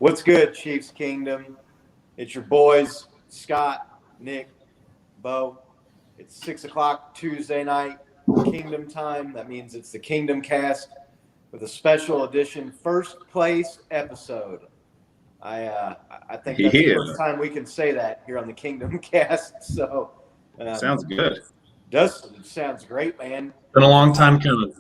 What's good, Chiefs Kingdom? It's your boys, Scott, Nick, Bo. It's 6 o'clock Tuesday night, Kingdom time. That means it's the Kingdom Cast with a special edition first place episode. I think that's the first time we can say that here on the Kingdom Cast. So sounds good. Sounds great, man. Been a long time coming.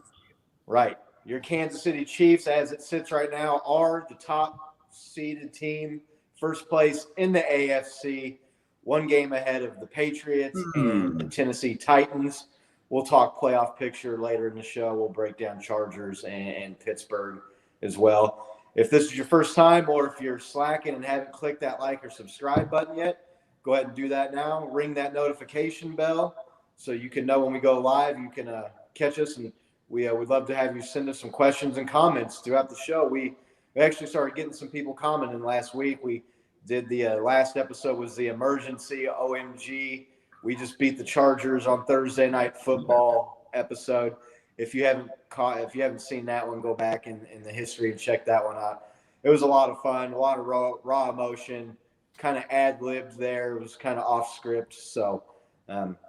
Right. Your Kansas City Chiefs, as it sits right now, are the top seeded team, first place in the AFC, one game ahead of the Patriots and the Tennessee Titans. We'll talk playoff picture later in the show. We'll break down Chargers and Pittsburgh as well. If this is your first time or if you're slacking and haven't clicked that like or subscribe button yet, go ahead and do that now. Ring that notification bell so you can know when we go live. You can catch us, and we'd love to have you send us some questions and comments throughout the show. We actually started getting some people commenting last week. We did the last episode was the emergency OMG. We just beat the Chargers on Thursday Night Football episode. If you haven't seen that one, go back in the history and check that one out. It was a lot of fun, a lot of raw emotion, kind of ad-libbed there. It was kind of off script. So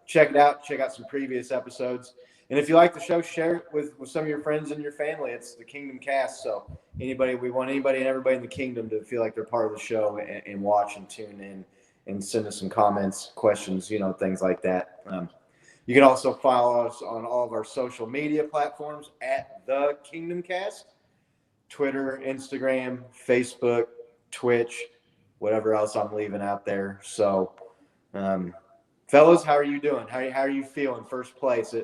check it out. Check out some previous episodes. And if you like the show, share it with some of your friends and your family. It's the Kingdom Cast. So we want anybody and everybody in the kingdom to feel like they're part of the show and watch and tune in and send us some comments, questions, things like that. You can also follow us on all of our social media platforms at The Kingdom Cast, Twitter, Instagram, Facebook, Twitch, whatever else I'm leaving out there. So, fellas, how are you doing? How are you feeling? First place.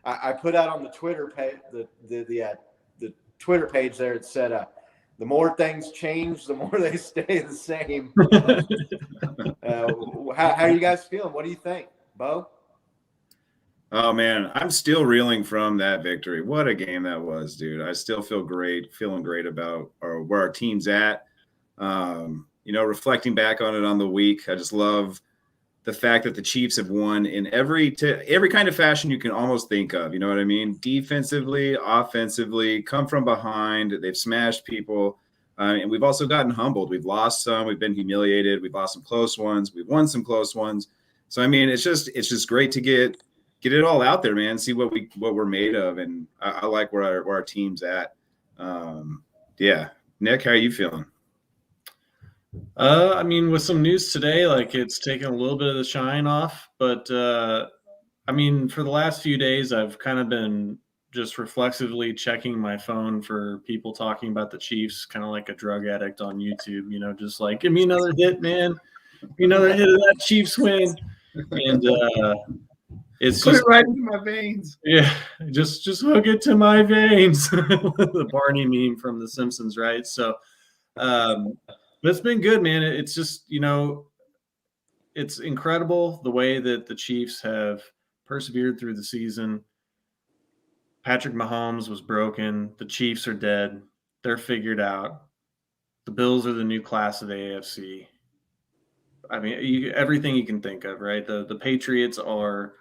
I put out on the Twitter page, the Twitter page there. It said, the more things change, the more they stay the same. How are you guys feeling? What do you think, Bo? Oh, man, I'm still reeling from that victory. What a game that was, dude. I still feel great, feeling great about where our team's at. Reflecting back on it on the week, I just love the fact that the Chiefs have won in every kind of fashion you can almost think of. You know what I mean? Defensively, offensively, come from behind. They've smashed people. And we've also gotten humbled. We've lost some. We've been humiliated. We've lost some close ones. We've won some close ones. So, I mean, it's just great to get it all out there, man. See what we're made of. And I like where our team's at. Yeah. Nick, how are you feeling? With some news today, it's taken a little bit of the shine off, but for the last few days, I've kind of been just reflexively checking my phone for people talking about the Chiefs, kind of like a drug addict on YouTube, just like, give me another hit, man. Give me another hit of that Chiefs win. And it's Put it right into my veins. Yeah, just hook it to my veins. The Barney meme from The Simpsons, right? So, but it's been good, man. It's just, it's incredible the way that the Chiefs have persevered through the season. Patrick Mahomes was broken. The Chiefs are dead. They're figured out. The Bills are the new class of the AFC. Everything you can think of, right? The Patriots are,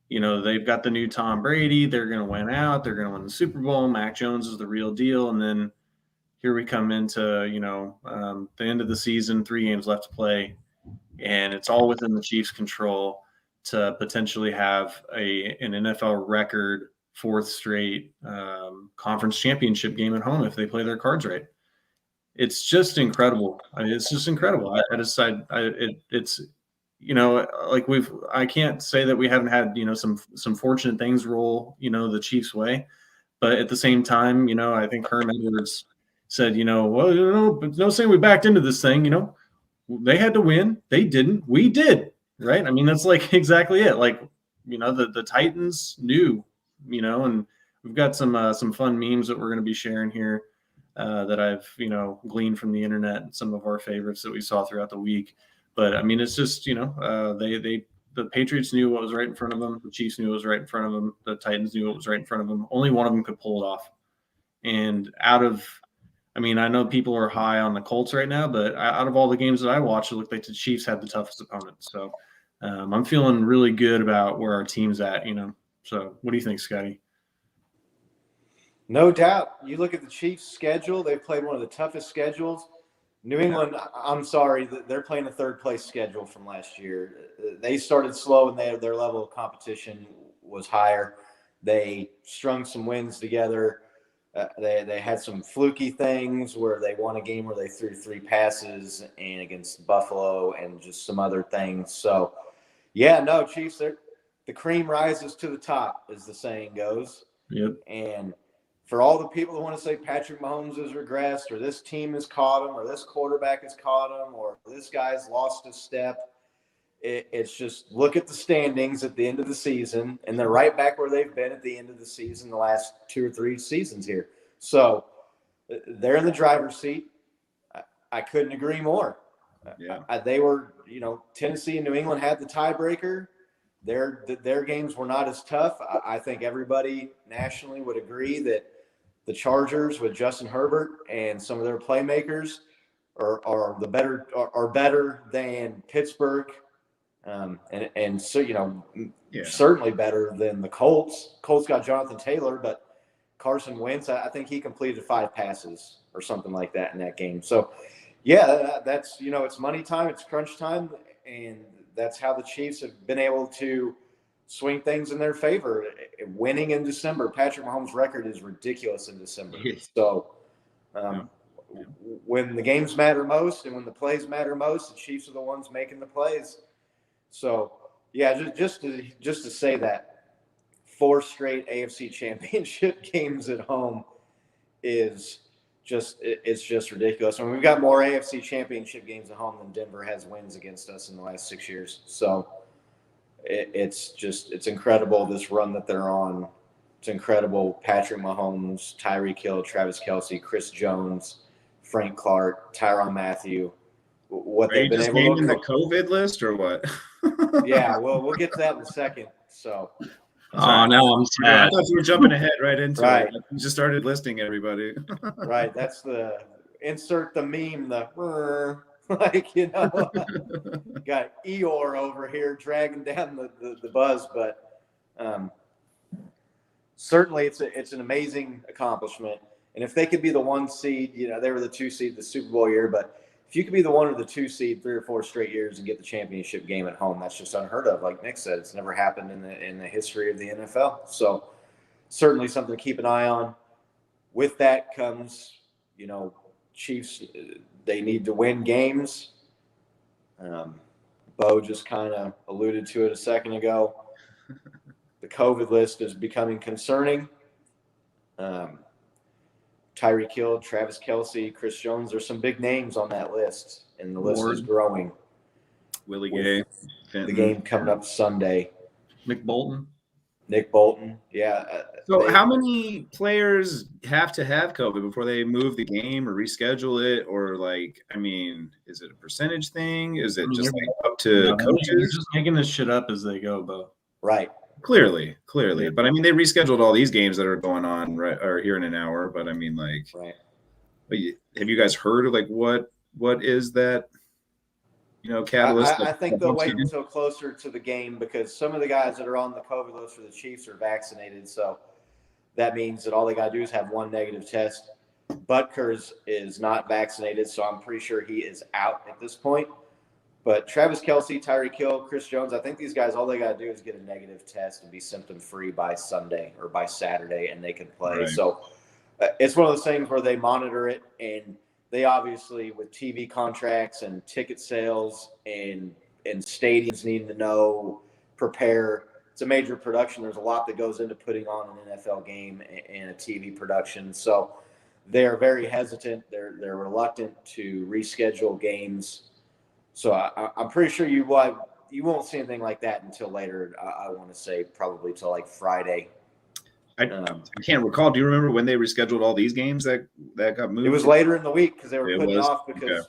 they've got the new Tom Brady. They're going to win out. They're going to win the Super Bowl. Mac Jones is the real deal. And then here we come into, the end of the season, 3 games left to play, and it's all within the Chiefs' control to potentially have an NFL record 4th straight conference championship game at home if they play their cards right. It's just incredible. It's just incredible. I can't say that we haven't had, some fortunate things roll, the Chiefs' way, but at the same time, I think Herm Edwards said, but no saying we backed into this thing, they had to win. They didn't. We did, right? That's exactly it. The Titans knew, and we've got some fun memes that we're going to be sharing here that I've, gleaned from the internet and some of our favorites that we saw throughout the week. But it's just, the Patriots knew what was right in front of them. The Chiefs knew what was right in front of them. The Titans knew what was right in front of them. Only one of them could pull it off. And I know people are high on the Colts right now, but out of all the games that I watched, it looked like the Chiefs had the toughest opponent. So I'm feeling really good about where our team's at, So what do you think, Scotty? No doubt. You look at the Chiefs' schedule, they've played one of the toughest schedules New England, I'm sorry, they're playing a third-place schedule from last year. They started slow, and their level of competition was higher. They strung some wins together. They had some fluky things where they won a game where they threw 3 passes and against Buffalo and just some other things. So, yeah, no, Chiefs, the cream rises to the top, as the saying goes. Yep. And for all the people that want to say Patrick Mahomes has regressed, or this team has caught him, or this quarterback has caught him, or this guy's lost a step, it's just look at the standings at the end of the season, and they're right back where they've been at the end of the season the last 2 or 3 seasons here. So they're in the driver's seat. I couldn't agree more. Yeah. They were, Tennessee and New England had the tiebreaker. Their games were not as tough. I think everybody nationally would agree that the Chargers with Justin Herbert and some of their playmakers are better than Pittsburgh, and so certainly better than the Colts. Colts got Jonathan Taylor, but Carson Wentz, I think he completed 5 passes or something like that in that game. So yeah, that's it's money time, it's crunch time, and that's how the Chiefs have been able to swing things in their favor. Winning in December, Patrick Mahomes' record is ridiculous in December. So when the games matter most and when the plays matter most, the Chiefs are the ones making the plays. So yeah, just to say that 4 straight AFC Championship games at home it's just ridiculous. I mean, we've got more AFC Championship games at home than Denver has wins against us in the last 6 years. So it's incredible, this run that they're on. It's incredible. Patrick Mahomes, Tyreek Hill, Travis Kelce, Chris Jones, Frank Clark, Tyrann Mathieu. What they've been able to naming the COVID list or what? Yeah, well, we'll get to that in a second. So. Oh, now I'm sad. I thought you were jumping ahead right into Right. it. You just started listing everybody. Right. That's the insert the meme, got Eeyore over here dragging down the buzz, but certainly it's an amazing accomplishment. And if they could be the 1 seed, they were the 2 seed the Super Bowl year, but if you could be the 1 or the 2 seed 3 or 4 straight years and get the championship game at home, that's just unheard of. Like Nick said, it's never happened in the history of the NFL. So certainly something to keep an eye on. With that comes, Chiefs, they need to win games. Bo just kind of alluded to it a second ago. The COVID list is becoming concerning. Tyreek Hill, Travis Kelce, Chris Jones. There's some big names on that list, and the list is growing. Willie Gay. The game coming up Sunday. Nick Bolton, yeah. So how many players have to have COVID before they move the game or reschedule it? Or is it a percentage thing? Is it just up to coaches? They're just making this shit up as they go, Bo. Right. Clearly. Yeah. But they rescheduled all these games that are going on or here in an hour. But right. But have you guys heard of what is that? Catalyst. I think they'll wait until closer to the game because some of the guys that are on the COVID list for the Chiefs are vaccinated. So that means that all they got to do is have 1 negative test. Butker is not vaccinated, so I'm pretty sure he is out at this point. But Travis Kelce, Tyreek Hill, Chris Jones, I think these guys, all they got to do is get a negative test and be symptom-free by Sunday or by Saturday, and they can play. Right. So it's one of those things where they monitor it, and they obviously, with TV contracts and ticket sales and stadiums needing to know, prepare. It's a major production. There's a lot that goes into putting on an NFL game and a TV production. So they're very hesitant. They're reluctant to reschedule games. So I'm pretty sure you won't see anything like that until later. I want to say probably till like Friday. I can't recall. Do you remember when they rescheduled all these games that got moved? It was later in the week because they were putting it off because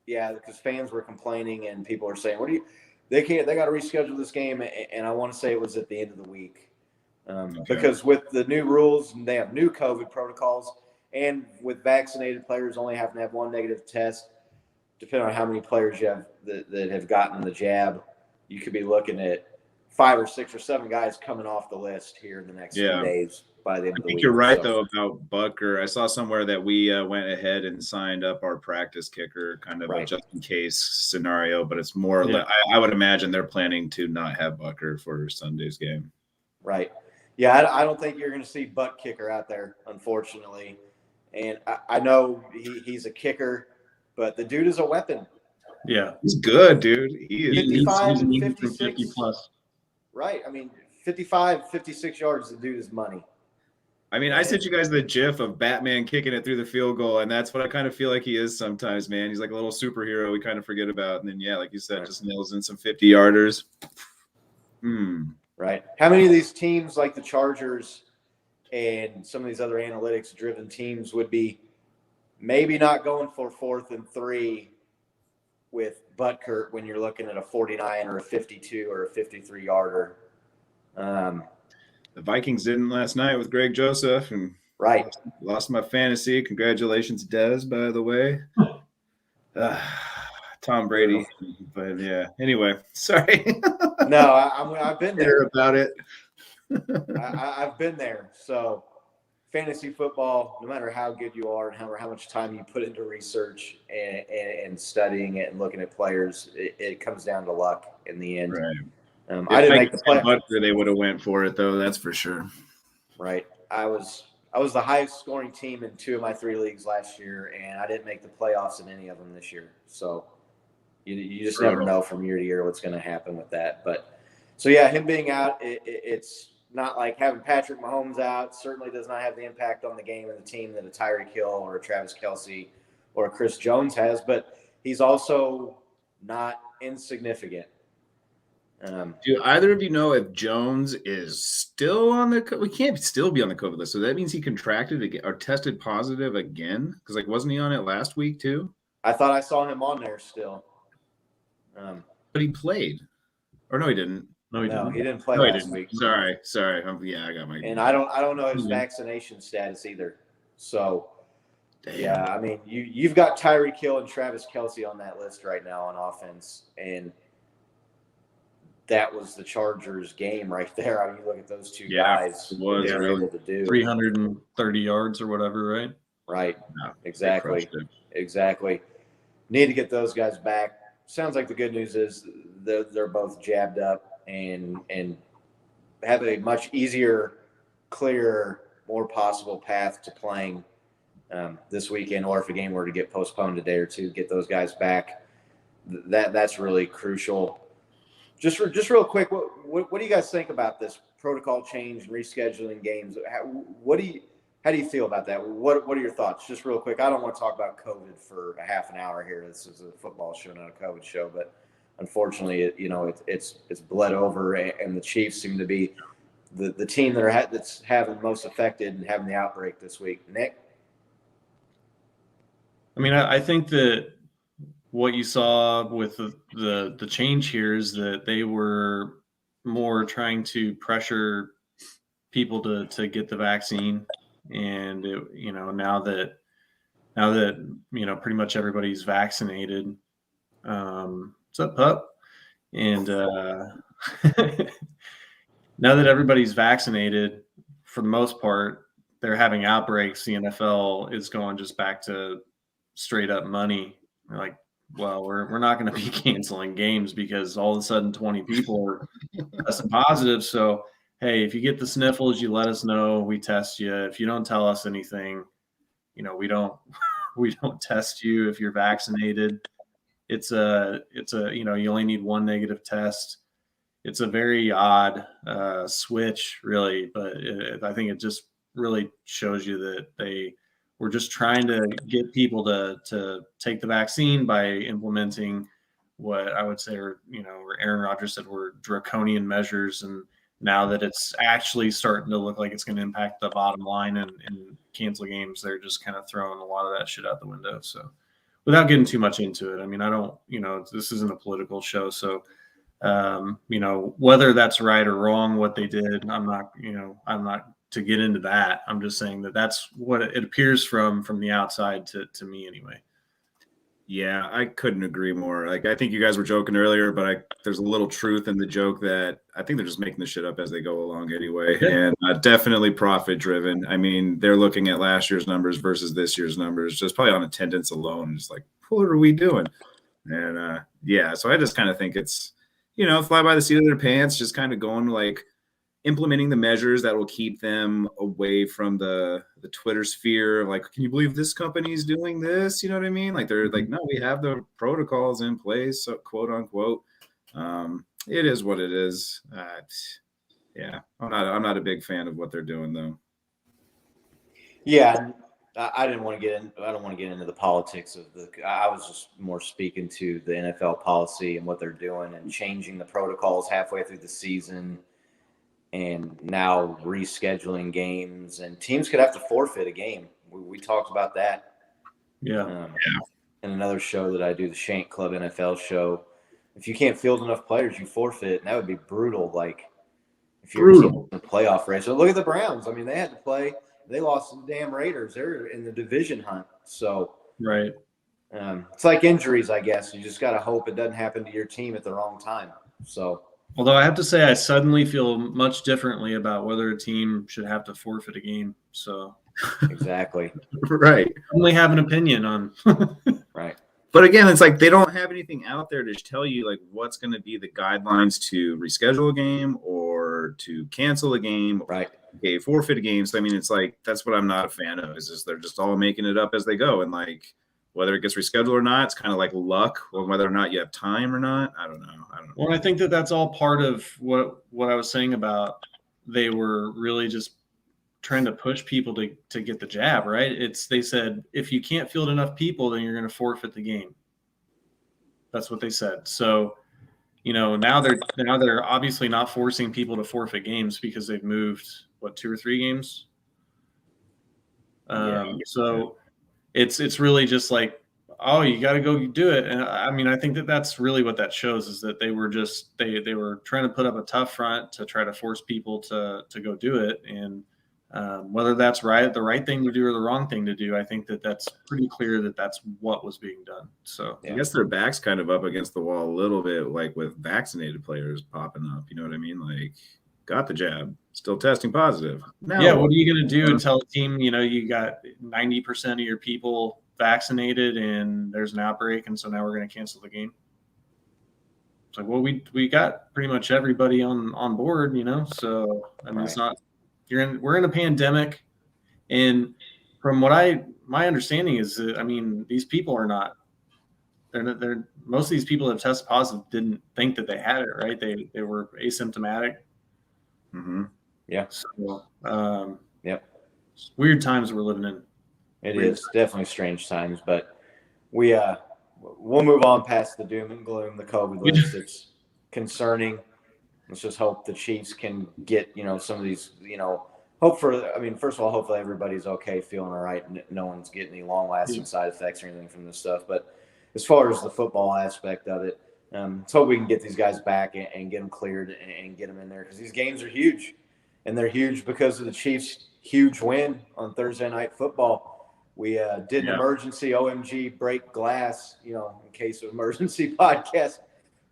because fans were complaining and people were saying, they got to reschedule this game. And I want to say it was at the end of the week because with the new rules, they have new COVID protocols, and with vaccinated players only having to have 1 negative test, depending on how many players you have that have gotten the jab, you could be looking at 5 or 6 or 7 guys coming off the list here in the next few days by the end of the week. I think you're right, though, about Butker. I saw somewhere that we went ahead and signed up our practice kicker, kind of a just-in-case scenario, but it's more like I would imagine they're planning to not have Butker for Sunday's game. Right. Yeah, I don't think you're going to see butt kicker out there, unfortunately. And I know he's a kicker, but the dude is a weapon. Yeah. He's good, dude. He is. 55 and 56. 50 plus. Right. I mean, 55, 56 yards, the dude is money. I mean, I sent you guys the GIF of Batman kicking it through the field goal, and that's what I kind of feel like he is sometimes, man. He's like a little superhero we kind of forget about. And then, yeah, like you said, just nails in some 50-yarders. Right. How many of these teams like the Chargers and some of these other analytics-driven teams would be maybe not going for 4th and 3 with Butker when you're looking at a 49 or a 52 or a 53-yarder? The Vikings didn't last night with Greg Joseph, and lost my fantasy. Congratulations, Dez, by the way. Tom Brady, but yeah. Anyway, sorry. No, I've been there about it. I've been there. So, fantasy football, no matter how good you are and how much time you put into research and studying it and looking at players, it comes down to luck in the end. Right. I didn't make the playoffs. They would have went for it, though. That's for sure. Right. I was the highest scoring team in 2 of my 3 leagues last year, and I didn't make the playoffs in any of them this year. So you just never know from year to year what's going to happen with that. But so yeah, him being out, it's not like having Patrick Mahomes out. Certainly does not have the impact on the game and the team that a Tyreek Hill or a Travis Kelce or a Chris Jones has. But he's also not insignificant. Do either of you know if Jones is still on the – we can't still be on the COVID list. So that means he contracted again or tested positive again? Because, like, wasn't he on it last week too? I thought I saw him on there still. But he played. Or no, he didn't. No, he didn't play last week. Sorry. Yeah, I got my – And I don't know his vaccination status either. So, yeah, I mean, you've got Tyreek Hill and Travis Kelce on that list right now on offense, and – that was the Chargers game right there. I mean, you look at those two guys. What they were able to do 330 yards or whatever, right? Right. No, exactly. Need to get those guys back. Sounds like the good news is they're both jabbed up and have a much easier, clearer, more possible path to playing this weekend, or if a game were to get postponed a day or two, get those guys back. That's really crucial. Just real quick, what do you guys think about this protocol change and rescheduling games? How do you feel about that? What are your thoughts? Just real quick. I don't want to talk about COVID for a half an hour here. This is a football show, not a COVID show. But unfortunately, it's bled over, and the Chiefs seem to be the team that's having most affected and having the outbreak this week. Nick? I mean, I think that what you saw with the change here is that they were more trying to pressure people to get the vaccine, and now that pretty much everybody's vaccinated. What's up, pup? And now that everybody's vaccinated, for the most part, they're having outbreaks. The NFL is going just back to straight up money. They're like, well, we're not going to be canceling games because all of a sudden 20 people are testing positive. So, hey, if you get the sniffles, you let us know. We test you. If you don't tell us anything, we don't test you if you're vaccinated. It's you only need one negative test. It's a very odd switch, really, but I think it just really shows you that we're just trying to get people to take the vaccine by implementing what I would say are, where Aaron Rodgers said were draconian measures. And now that it's actually starting to look like it's going to impact the bottom line and cancel games, they're just kind of throwing a lot of that shit out the window. So without getting too much into it, I mean, I don't, this isn't a political show. So, whether that's right or wrong, what they did, I'm not to get into that. I'm just saying that that's what it appears from the outside to me anyway. Yeah, I couldn't agree more. Like, I think you guys were joking earlier, but there's a little truth in the joke that I think they're just making the shit up as they go along anyway. Yeah. And definitely profit driven. I mean, they're looking at last year's numbers versus this year's numbers, just probably on attendance alone. Just like, what are we doing? And yeah, so I just kind of think it's, fly by the seat of their pants, just kind of going like implementing the measures that will keep them away from the Twitter sphere of like, can you believe this company is doing this? You know what I mean? Like they're like, no, we have the protocols in place, so quote unquote. It is what it is. Yeah, I'm not a big fan of what they're doing though. Yeah, I didn't want to get in. I don't want to get into the politics of I was just more speaking to the NFL policy and what they're doing and changing the protocols halfway through the season. And now rescheduling games, and teams could have to forfeit a game. We talked about that. Yeah. In another show that I do, the Shank Club NFL show, if you can't field enough players, you forfeit, and that would be brutal. Like if you're in the playoff race. So look at the Browns. I mean, they had to play. They lost to the damn Raiders. They're in the division hunt. So right. It's like injuries, I guess. You just got to hope it doesn't happen to your team at the wrong time. So. Although I have to say, I suddenly feel much differently about whether a team should have to forfeit a game. So exactly. Right. I only have an opinion on. Right. But again, it's like they don't have anything out there to tell you like what's going to be the guidelines to reschedule a game or to cancel a game. Right. Okay, forfeit a game. So I mean, it's like that's what I'm not a fan of. Is just they're just all making it up as they go, and like whether it gets rescheduled or not, it's kind of like luck, or whether or not you have time or not. I don't know. Well, I think that's all part of what I was saying about they were really just trying to push people to get the jab, right? They said if you can't field enough people, then you're going to forfeit the game. That's what they said. So, now they're obviously not forcing people to forfeit games because they've moved 2 or 3 games. So it's really just like, oh, you got to go do it. And I mean, I think that's really what that shows is that they were just they were trying to put up a tough front to try to force people to go do it. And whether that's the right thing to do or the wrong thing to do, I think that's pretty clear that that's what was being done. So I guess their back's kind of up against the wall a little bit, like with vaccinated players popping up. You know what I mean? Like, got the jab, still testing positive. Now, yeah, what are you going to do and tell a team, you got 90% of your people vaccinated and there's an outbreak, and so now we're going to cancel the game? It's like, well, we got pretty much everybody on board, So I mean, right. It's not. We're in a pandemic, and from what my understanding is that, I mean, these people are not. They're most of these people that have tested positive didn't think that they had it, right? They were asymptomatic. Mm-hmm. Yeah. So, yep. Weird times we're living in. It is definitely strange times, but we'll move on past the doom and gloom, the COVID list. It's concerning. Let's just hope the Chiefs can get, some of these, first of all, hopefully everybody's okay, feeling all right, and no one's getting any long-lasting side effects or anything from this stuff. But as far as the football aspect of it, let's hope we can get these guys back and get them cleared and get them in there, because these games are huge, and they're huge because of the Chiefs' huge win on Thursday Night Football. We did an emergency OMG break glass, in case of emergency podcast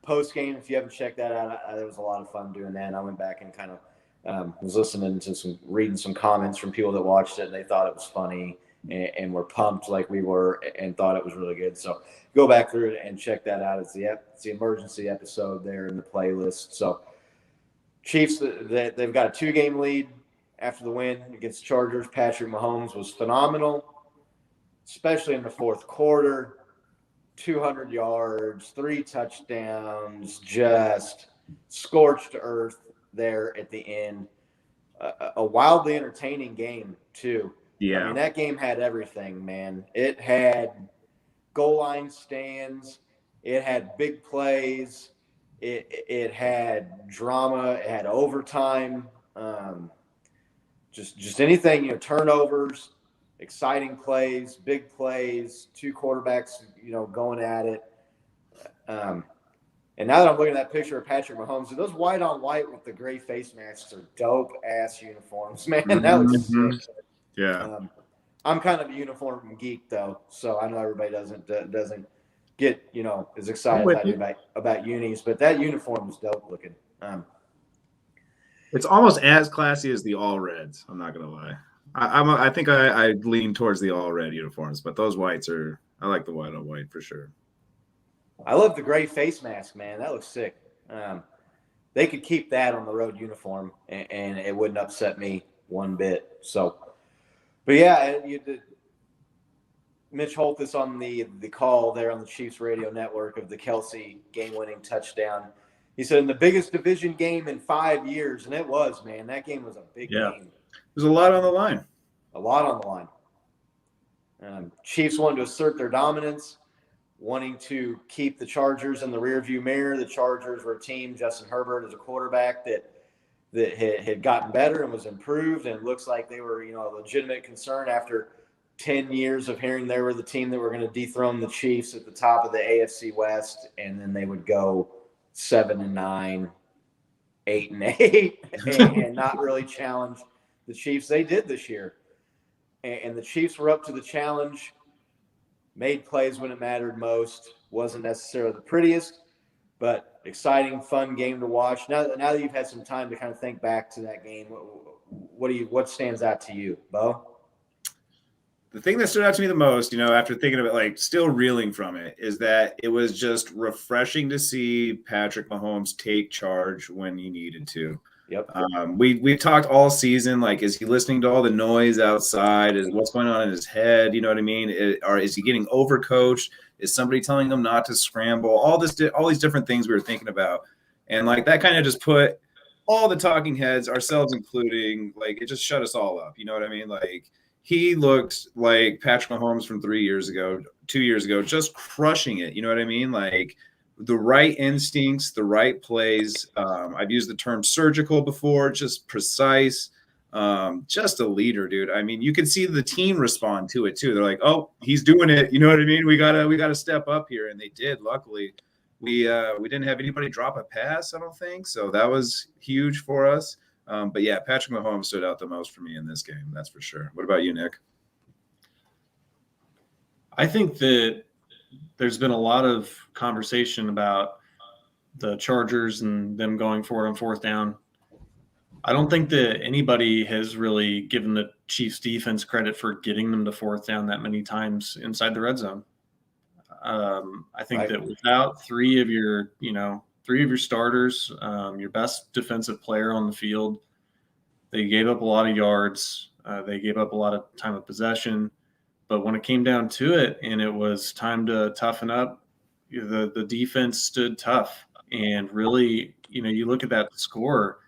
post game. If you haven't checked that out, it was a lot of fun doing that. And I went back and kind of was listening to reading some comments from people that watched it, and they thought it was funny and were pumped like we were and thought it was really good. So go back through it and check that out. It's the emergency episode there in the playlist. So Chiefs, they've got a 2-game lead after the win against the Chargers. Patrick Mahomes was phenomenal, especially in the fourth quarter. 200 yards, 3 touchdowns, just scorched earth there at the end. A wildly entertaining game, too. Yeah. I mean, that game had everything, man. It had goal line stands. It had big plays. It had drama. It had overtime. Just anything, turnovers, exciting plays, big plays, 2 quarterbacks, going at it. And now that I'm looking at that picture of Patrick Mahomes, those white on white with the gray face masks are dope ass uniforms, man. That was sick. Yeah. I'm kind of a uniform geek though, so I know everybody doesn't get, as excited as I do about unis, but that uniform is dope looking. It's almost as classy as the all reds. I'm not gonna lie. I think I lean towards the all red uniforms, but those whites I like the white on white for sure. I love the gray face mask, man. That looks sick. They could keep that on the road uniform, and it wouldn't upset me one bit. So, but yeah, Mitch Holthus on the call there on the Chiefs radio network of the Kelsey game-winning touchdown. He said, in the biggest division game in 5 years, and it was, man. That game was a big game. There's a lot on the line. A lot on the line. Chiefs wanted to assert their dominance, wanting to keep the Chargers in the rearview mirror. The Chargers were a team, Justin Herbert as a quarterback, that had gotten better and was improved, and it looks like they were, a legitimate concern after 10 years of hearing they were the team that were going to dethrone the Chiefs at the top of the AFC West, and then they would go 7-9, 8-8, and not really challenge the Chiefs. They did this year, and the Chiefs were up to the challenge, made plays when it mattered most. Wasn't necessarily the prettiest, but exciting, fun game to watch. Now that you've had some time to kind of think back to that game, what stands out to you, Bo? The thing that stood out to me the most, after thinking of it, still reeling from it, is that it was just refreshing to see Patrick Mahomes take charge when he needed to. Yep. We've talked all season, is he listening to all the noise outside? Is what's going on in his head? You know what I mean? Is he getting overcoached? Is somebody telling him not to scramble? All these different things we were thinking about. And that kind of just put all the talking heads, ourselves including, it just shut us all up. You know what I mean? He looked like Patrick Mahomes from 2 years ago, just crushing it. You know what I mean? The right instincts, the right plays. I've used the term surgical before, just precise, just a leader, dude. I mean, you can see the team respond to it too. They're like, oh, he's doing it. You know what I mean? We gotta step up here. And they did. Luckily, we didn't have anybody drop a pass, I don't think. So that was huge for us. But yeah, Patrick Mahomes stood out the most for me in this game. That's for sure. What about you, Nick? I think that there's been a lot of conversation about the Chargers and them going for it on fourth down. I don't think that anybody has really given the Chiefs defense credit for getting them to fourth down that many times inside the red zone. I think that without three of your starters, your best defensive player on the field, they gave up a lot of yards. They gave up a lot of time of possession. But when it came down to it and it was time to toughen up, the defense stood tough. And really, you look at that score,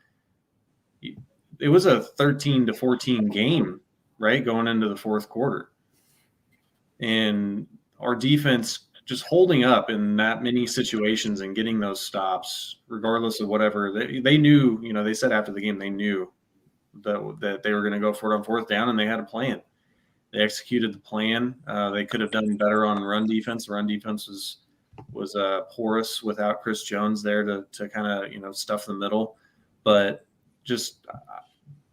it was a 13-14 game, right, going into the fourth quarter. And our defense just holding up in that many situations and getting those stops, regardless of whatever. They knew, they said after the game they knew that they were going to go for it on fourth down, and they had a plan. They executed the plan. They could have done better on run defense. Run defense was porous without Chris Jones there to kind of stuff the middle. But just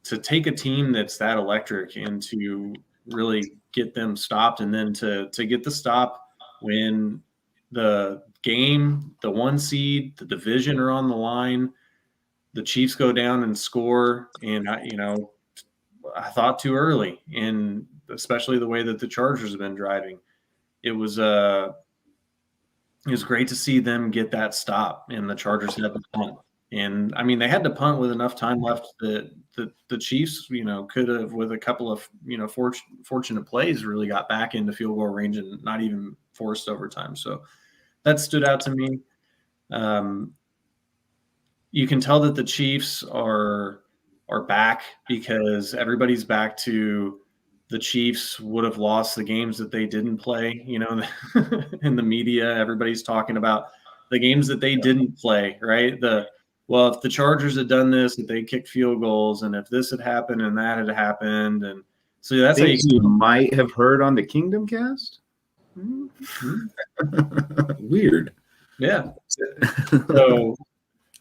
to take a team that's that electric and to really get them stopped, and then to get the stop when the game, the 1 seed, the division are on the line, the Chiefs go down and score, and I thought too early, and especially the way that the Chargers have been driving. It was great to see them get that stop, and the Chargers had to punt. And I mean, they had to punt with enough time left that the Chiefs, could have, with a couple of fortunate plays, really got back into field goal range and not even forced overtime. So that stood out to me. You can tell that the Chiefs are back because everybody's back to the Chiefs would have lost the games that they didn't play. In the media, everybody's talking about the games that they didn't play, right? If the Chargers had done this, if they kicked field goals, and if this had happened and that had happened, and so that's things you might have heard on the Kingdom Cast. Mm-hmm. Weird. Yeah.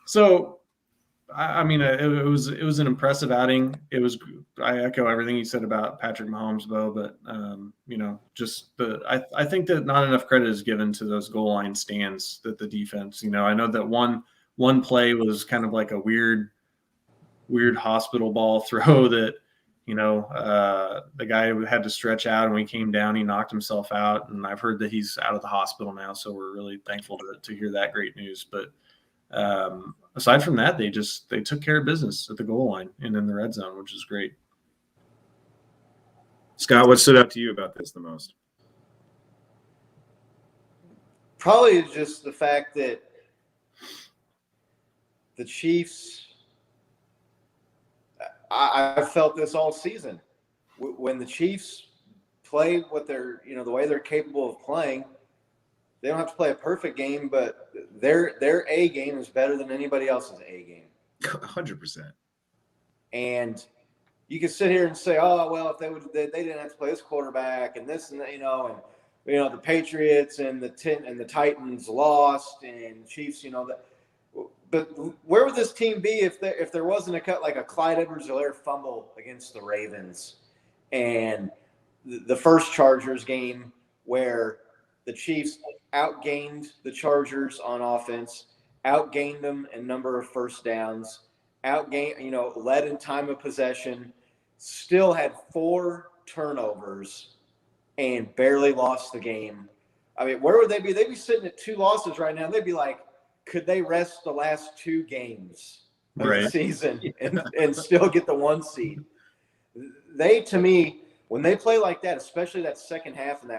So I mean, it was an impressive outing. I echo everything you said about Patrick Mahomes, Bo, but just I think that not enough credit is given to those goal line stands that the defense. I know that one play was kind of like a weird hospital ball throw that the guy had to stretch out, and when he came down, he knocked himself out. And I've heard that he's out of the hospital now, so we're really thankful to hear that great news. But aside from that, they took care of business at the goal line and in the red zone, which is great. Scott, what stood out to you about this the most? Probably just the fact that the Chiefs, I felt this all season. When the Chiefs play what they're, the way they're capable of playing, they don't have to play a perfect game, but their A game is better than anybody else's A game. 100%. And you can sit here and say, oh, well, if they didn't have to play this quarterback and this and that, and the Patriots and the Titans lost and Chiefs, but where would this team be if there wasn't a Clyde Edwards-Helaire fumble against the Ravens and the first Chargers game where the Chiefs outgained the Chargers on offense, outgained them in number of first downs, led in time of possession, still had 4 turnovers and barely lost the game. I mean, where would they be? They'd be sitting at 2 losses right now. They'd be like, could they rest the last 2 games of the season and still get the 1 seed? They, to me, when they play like that, especially that second half and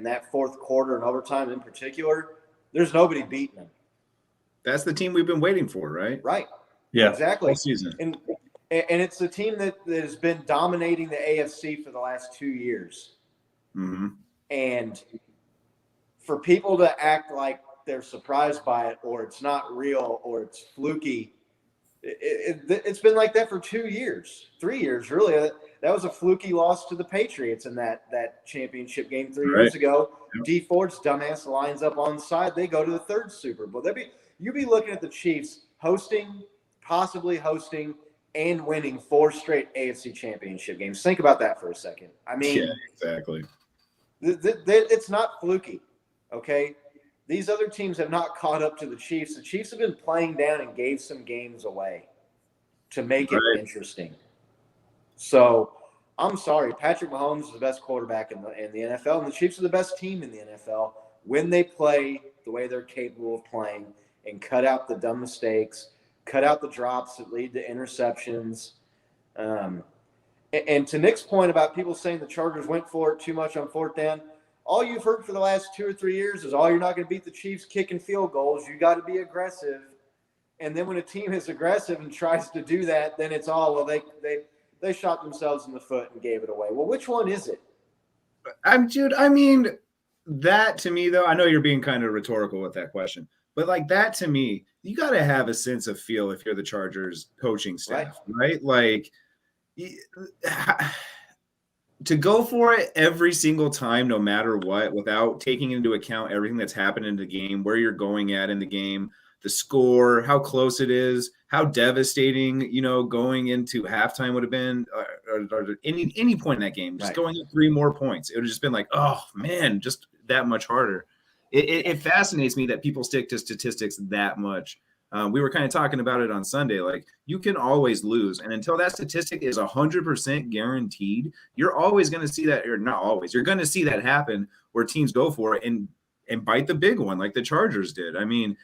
that fourth quarter and overtime in particular, there's nobody beating them. That's the team we've been waiting for, right? Right. Yeah. Exactly. All season. And it's the team that has been dominating the AFC for the last 2 years. Mm-hmm. And for people to act like they're surprised by it, or it's not real, or it's fluky, it's been like that for 2 years, 3 years, really. That was a fluky loss to the Patriots in that championship game 3 years ago. Yep. D Ford's dumbass lines up on the side. They go to the 3rd Super Bowl. You'd be looking at the Chiefs possibly hosting, and winning 4 straight AFC championship games. Think about that for a second. I mean, yeah, exactly. It's not fluky, okay? These other teams have not caught up to the Chiefs. The Chiefs have been playing down and gave some games away to make it interesting. So I'm sorry. Patrick Mahomes is the best quarterback in the NFL, and the Chiefs are the best team in the NFL when they play the way they're capable of playing and cut out the dumb mistakes, cut out the drops that lead to interceptions. And to Nick's point about people saying the Chargers went for it too much on 4th down, all you've heard for the last 2 or 3 years is, you're not going to beat the Chiefs kicking field goals. You got to be aggressive. And then when a team is aggressive and tries to do that, then it's they shot themselves in the foot and gave it away. Well, which one is it? Jude, I mean, that to me, though, I know you're being kind of rhetorical with that question, but like that to me, you got to have a sense of feel if you're the Chargers coaching staff, right? Like to go for it every single time, no matter what, without taking into account everything that's happened in the game, where you're going at in the game, the score, how close it is, how devastating, going into halftime would have been, or any point in that game, just going at 3 more points. It would have just been like, oh man, just that much harder. It fascinates me that people stick to statistics that much. We were kind of talking about it on Sunday. Like, you can always lose. And until that statistic is 100% guaranteed, you're always going to see that, or not always, you're going to see that happen where teams go for it and bite the big one like the Chargers did. I mean,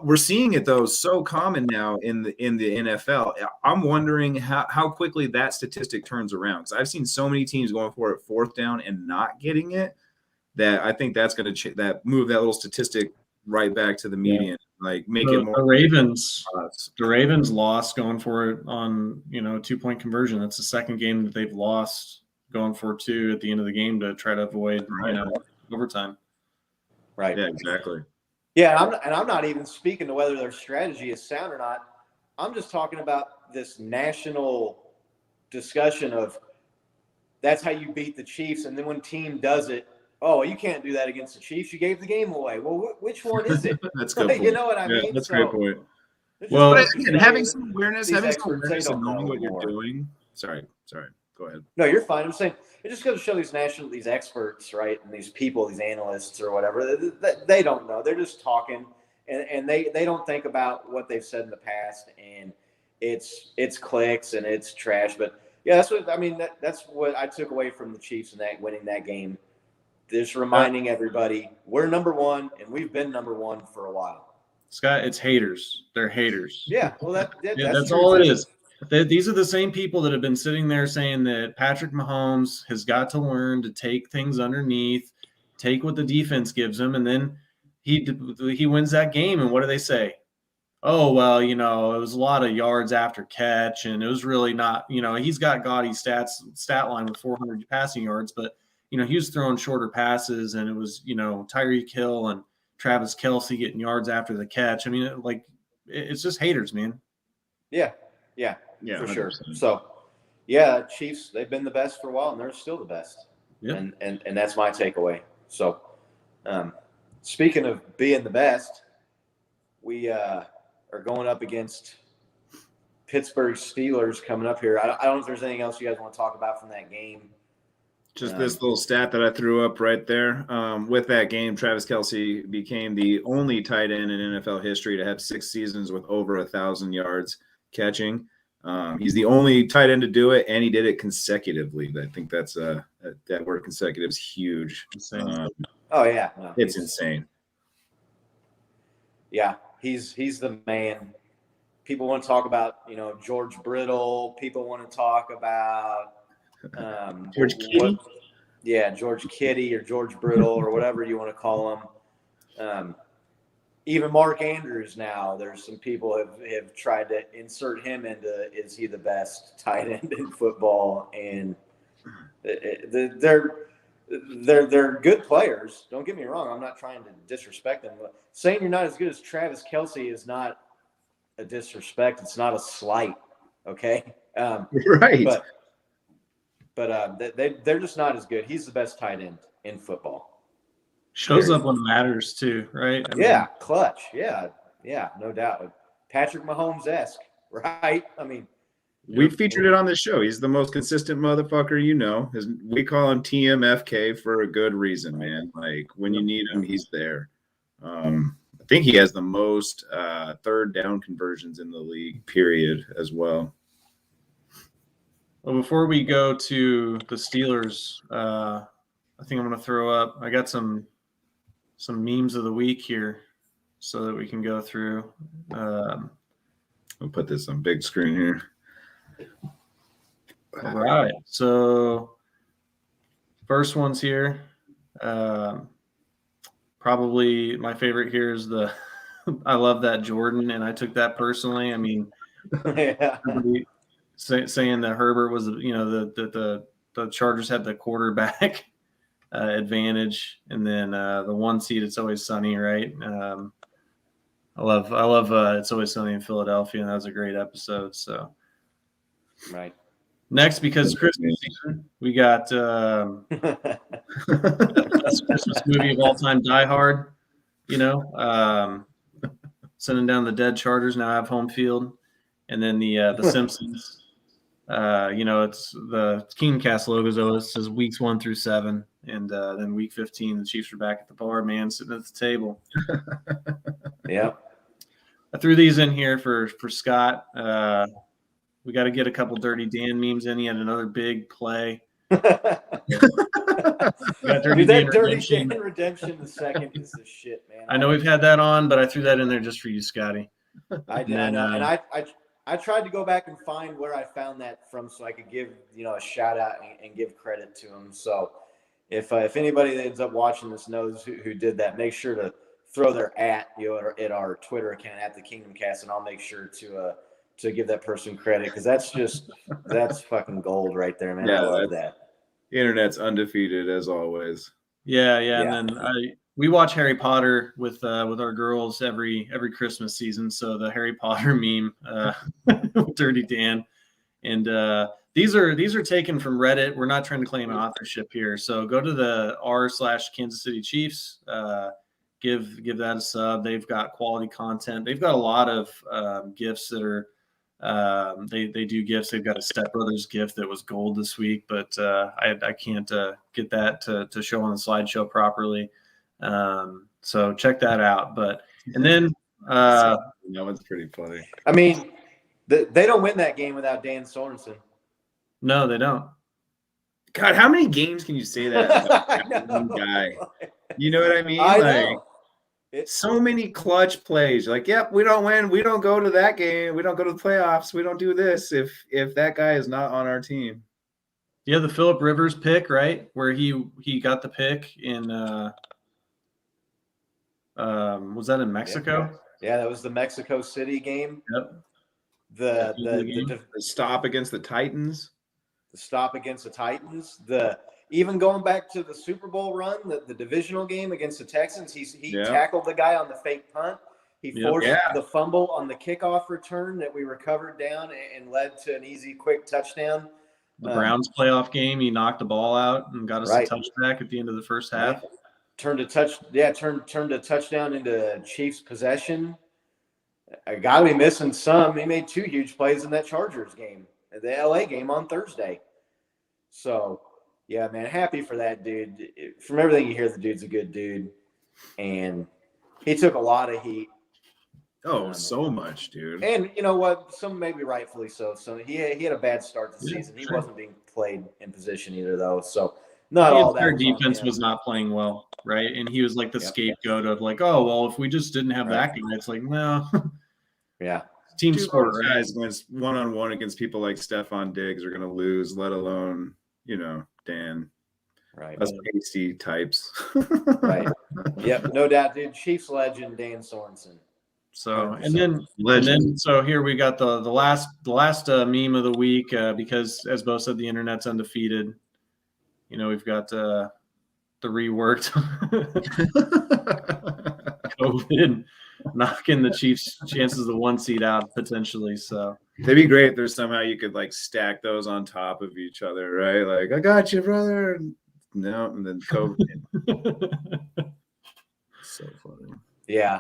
we're seeing it, though, so common now in the NFL. I'm wondering how quickly that statistic turns around, because I've seen so many teams going for it 4th down and not getting it, that I think that's going to move that little statistic right back to the median. Like make it more. The Ravens lost going for it on 2-point conversion. That's the 2nd game that they've lost going for 2 at the end of the game to try to avoid overtime. Right. Yeah, exactly. Yeah, I'm not even speaking to whether their strategy is sound or not. I'm just talking about this national discussion of that's how you beat the Chiefs, and then when team does it, oh, you can't do that against the Chiefs. You gave the game away. Well, which one is it? That's good. You know what I mean? That's a great point. Well, But again, having some awareness, these having some experts, they awareness and don't knowing know what you're more. doing. Sorry. Go ahead. No, you're fine. I'm saying it just goes to show these experts, right, and these people, these analysts or whatever, they don't know. They're just talking, and they don't think about what they've said in the past, and it's clicks and it's trash. But yeah, that's what I mean. That's what I took away from the Chiefs and that winning that game. Just reminding everybody we're number one, and we've been number one for a while. Scott, it's haters. They're haters. Yeah, well, That's true all too. it is. These are the same people that have been sitting there saying that Patrick Mahomes has got to learn to take things underneath, take what the defense gives him, and then he wins that game. And what do they say? Oh, well, it was a lot of yards after catch, and it was really not, he's got gaudy stat line with 400 passing yards, but, he was throwing shorter passes, and it was, Tyreek Hill and Travis Kelce getting yards after the catch. I mean, it's just haters, man. Yeah, for 100%. Sure. So, yeah, Chiefs, they've been the best for a while, and they're still the best. Yep. And that's my takeaway. So, speaking of being the best, we are going up against Pittsburgh Steelers coming up here. I don't know if there's anything else you guys want to talk about from that game. Just this little stat that I threw up right there. With that game, Travis Kelce became the only tight end in NFL history to have 6 seasons with over 1,000 yards catching. He's the only tight end to do it, and he did it consecutively. I think that's that word consecutive is huge. Oh yeah, no, it's insane. Yeah, he's the man. People want to talk about George Brittle. People want to talk about George Kitty. George Kitty or George Brittle or whatever you want to call him. Even Mark Andrews now, there's some people have tried to insert him into is he the best tight end in football? And they're good players. Don't get me wrong. I'm not trying to disrespect them. But saying you're not as good as Travis Kelce is not a disrespect. It's not a slight. Okay. Right. But they're just not as good. He's the best tight end in football. Shows up when it matters too, right? Clutch. Yeah, no doubt. Patrick Mahomes-esque, right? I mean, we featured it on this show. He's the most consistent motherfucker we call him TMFK for a good reason, man. Like when you need him, he's there. I think he has the most third down conversions in the league, period, as well. Well, before we go to the Steelers, I think I'm going to throw up. I got some memes of the week here so that we can go through. I'll put this on big screen here. All right. So first one's here. Probably my favorite here is I love that Jordan, and I took that personally. I mean, saying that Herbert was, the Chargers had the quarterback advantage, and then the 1 seed, It's Always Sunny, right? I love It's Always Sunny in Philadelphia, and that was a great episode. So, right. Next, because Christmas season, we got best Christmas movie of all time, Die Hard. Sending down the dead Chargers now have home field, and then the Simpsons. It's the Kingcast logos. It says weeks 1 through 7, and then week 15, the Chiefs are back at the bar, man, sitting at the table. Yeah, I threw these in here for Scott. We got to get a couple Dirty Dan memes in. He had another big play. Dirty Dan Redemption, the second is the shit, man. I know we've had that on, but I threw that in there just for you, Scotty. I did, and I tried to go back and find where I found that from so I could give a shout out and give credit to him. So if anybody that ends up watching this knows who did that, make sure to throw their at our Twitter account at the Kingdom Cast, and I'll make sure to give that person credit, because that's fucking gold right there, man. Yeah, I love that. The internet's undefeated as always. Yeah. And then we watch Harry Potter with our girls every Christmas season. So the Harry Potter meme, Dirty Dan, and these are taken from Reddit. We're not trying to claim authorship here. So go to the r/Kansas City Chiefs. give that a sub. They've got quality content. They've got a lot of gifts that are they do gifts. They've got a Step Brothers gift that was gold this week, but I can't get that to show on the slideshow properly. So check that out. And then that one's pretty funny. I mean, they don't win that game without Dan Sorensen. No, they don't. God, how many games can you say that about that one guy? You know what I mean? I like, know. So many clutch plays. Like, yep, we don't win. We don't go to that game. We don't go to the playoffs. We don't do this if that guy is not on our team. Yeah, the Phillip Rivers pick, right? Where he got the pick in was that in Mexico? Yeah, that was the Mexico City game. Yep. The stop against the Titans. The stop against the Titans. Even going back to the Super Bowl run, the divisional game against the Texans, he tackled the guy on the fake punt. He forced the fumble on the kickoff return that we recovered down and led to an easy, quick touchdown. The Browns playoff game, he knocked the ball out and got us a touchback at the end of the first half. Yeah. Turned a touchdown into Chiefs possession. I got to be missing some. He made 2 huge plays in that Chargers game, the LA game on Thursday. So, yeah, man, happy for that dude. From everything you hear, the dude's a good dude, and he took a lot of heat. Oh, so much, dude. And you know what? Some maybe rightfully so. So he had a bad start to the season. He wasn't being played in position either, though. So not all that. Their defense was not playing well, right? And he was like the scapegoat of like, oh well, if we just didn't have that guy, it's like no. Yeah. Team sport guys against one-on-one against people like Stephon Diggs are going to lose, let alone Dan. Right. Us pasty types. Right. Yep. No doubt, dude. Chiefs legend Dan Sorensen. So and then so here we got the last meme of the week because as Bo said, the internet's undefeated. We've got the reworked COVID knocking the Chiefs' chances of the 1 seed out potentially. So it'd be great if there's somehow you could like stack those on top of each other, right? Like, I got you, brother. No, and then COVID. So funny. Yeah.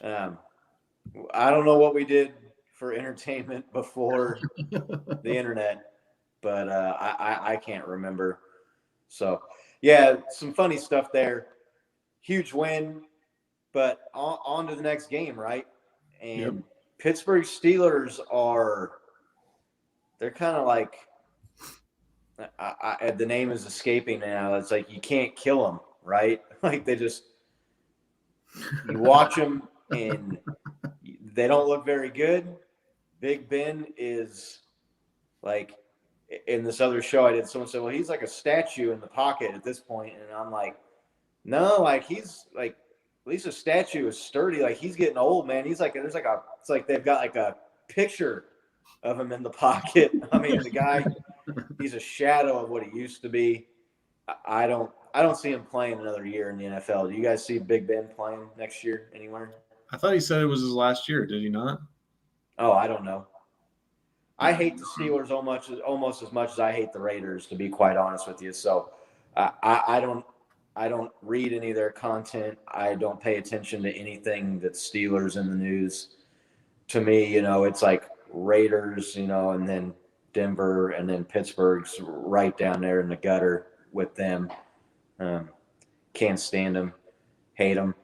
I don't know what we did for entertainment before the internet, but I can't remember. So, yeah, some funny stuff there. Huge win, but on to the next game, right? And Pittsburgh Steelers they're kind of like, the name is escaping now. It's like you can't kill them, right? Like you watch them and they don't look very good. Big Ben is like, in this other show I did, someone said, well, he's like a statue in the pocket at this point. And I'm like, no, like he's like, at least a statue is sturdy. Like he's getting old, man. He's like, it's like they've got like a picture of him in the pocket. I mean, the guy, he's a shadow of what he used to be. I don't see him playing another year in the NFL. Do you guys see Big Ben playing next year anywhere? I thought he said it was his last year. Did he not? Oh, I don't know. I hate the Steelers almost as much as I hate the Raiders, to be quite honest with you. So I don't read any of their content. I don't pay attention to anything that's Steelers in the news. To me, it's like Raiders, and then Denver, and then Pittsburgh's right down there in the gutter with them. Can't stand them, hate them.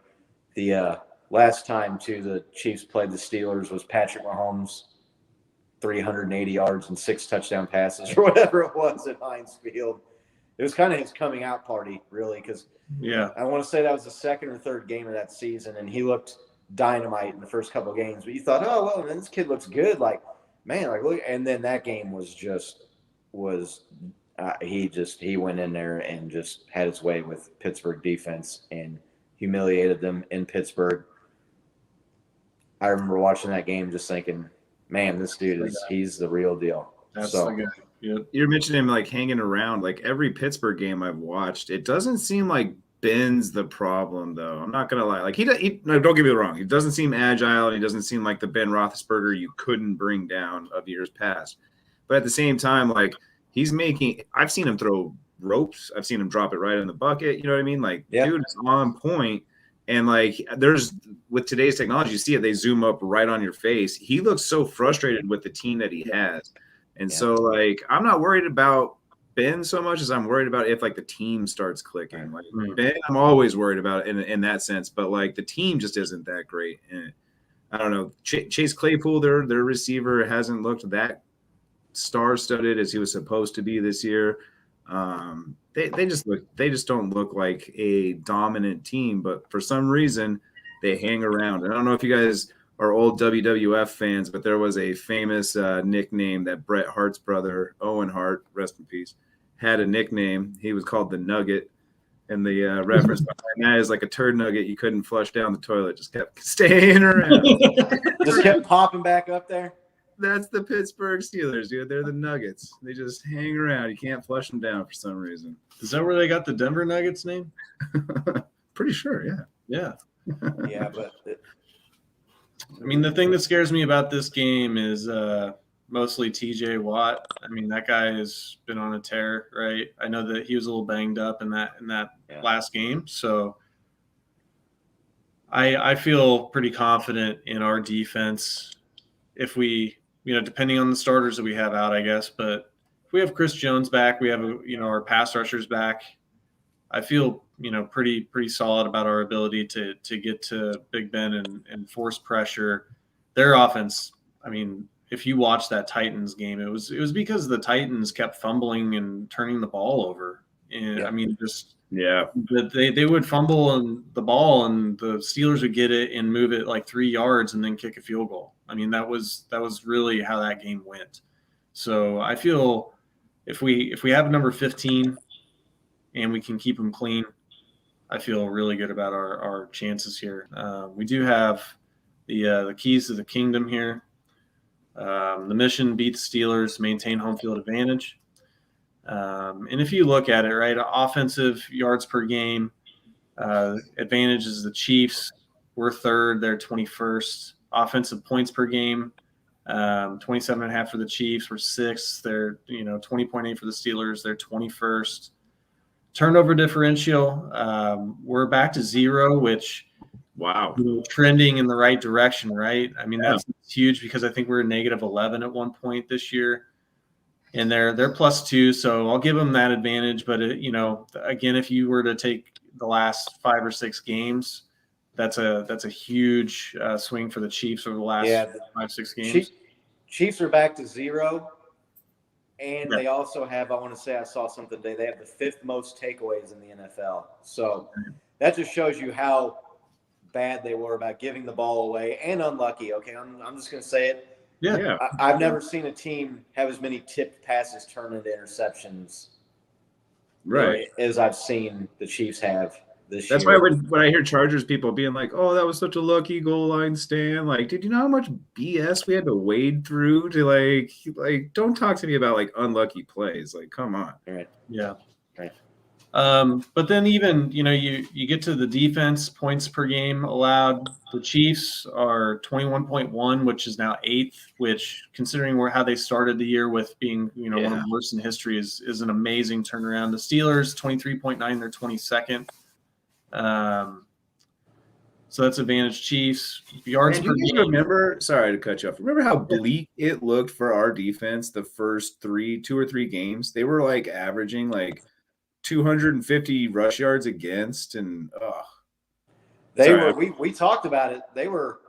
The last time the Chiefs played the Steelers was Patrick Mahomes, 380 yards and 6 touchdown passes or whatever it was at Heinz Field. It was kind of his coming out party, really, because I want to say that was the second or third game of that season, and he looked dynamite in the first couple of games. But you thought, oh well, man, this kid looks good. Like, man, like look. And then that game he went in there and just had his way with Pittsburgh defense and humiliated them in Pittsburgh. I remember watching that game just thinking, man, this dude he's the real deal. That's the guy. Yep. You're mentioning him like hanging around. Like every Pittsburgh game I've watched, it doesn't seem like Ben's the problem, though. I'm not gonna lie. Like no, don't get me wrong. He doesn't seem agile, and he doesn't seem like the Ben Roethlisberger you couldn't bring down of years past. But at the same time, like I've seen him throw ropes. I've seen him drop it right in the bucket. You know what I mean? Like, dude is on point. And like with today's technology, you see it, they zoom up right on your face. He looks so frustrated with the team that he has. And so like I'm not worried about Ben so much as I'm worried about if like the team starts clicking. Like Ben, I'm always worried about it in that sense, but like the team just isn't that great. And I don't know. Chase Claypool, their receiver, hasn't looked that star-studded as he was supposed to be this year. They just don't look like a dominant team, but for some reason they hang around. And I don't know if you guys are old WWF fans, but there was a famous nickname that Bret Hart's brother, Owen Hart, rest in peace, had a nickname. He was called the Nugget. And the reference behind that is like a turd nugget you couldn't flush down the toilet, just kept staying around. Just kept popping back up there. That's the Pittsburgh Steelers, dude. They're the Nuggets. They just hang around. You can't flush them down for some reason. Is that where they got the Denver Nuggets name? Pretty sure, yeah. Yeah. Yeah, but I mean, the thing that scares me about this game is mostly TJ Watt. I mean, that guy has been on a tear, right? I know that he was a little banged up in that last game. So I feel pretty confident in our defense if we, depending on the starters that we have out, I guess. But if we have Chris Jones back, we have, our pass rushers back, I feel, pretty solid about our ability to get to Big Ben and force pressure. Their offense, I mean, if you watch that Titans game, it was because the Titans kept fumbling and turning the ball over. And I mean, they would fumble on the ball and the Steelers would get it and move it like 3 yards and then kick a field goal. I mean, that was really how that game went. So I feel if we have number 15 and we can keep them clean, I feel really good about our chances here. We do have the keys to the kingdom here. The mission: beat the Steelers, maintain home field advantage. And if you look at it, right, offensive yards per game, advantage is the Chiefs. We're third, they're 21st. Offensive points per game, 27.5 for the Chiefs. We're sixth. They're 20.8 for the Steelers. They're 21st. Turnover differential, we're back to 0, which trending in the right direction, right? I mean, that's huge because I think we're -11 at one point this year, and they're +2, so I'll give them that advantage. But again, if you were to take the last 5 or 6 games, that's a huge swing for the Chiefs over the last 5-6 games. Chiefs are back to 0. And they also have, I saw something today, they have the 5th most takeaways in the NFL. So that just shows you how bad they were about giving the ball away and unlucky. Okay, I'm just going to say it. Yeah. I've never seen a team have as many tipped passes turn into interceptions as I've seen the Chiefs have this year. That's why when I hear Chargers people being like, "Oh, that was such a lucky goal line stand," like, did you know how much BS we had to wade through to like? Don't talk to me about like unlucky plays. Like, come on. Right. Yeah. Right. But then even you get to the defense, points per game allowed. The Chiefs are 21.1, which is now 8th. Which, considering how they started the year with being one of the worst in history, is an amazing turnaround. The Steelers 23.9, they're 22nd. So that's advantage Chiefs. Yards per game. Remember, sorry to cut you off. Remember how bleak it looked for our defense the first 2 or 3 games? They were like averaging like 250 rush yards against, and we talked about it. They were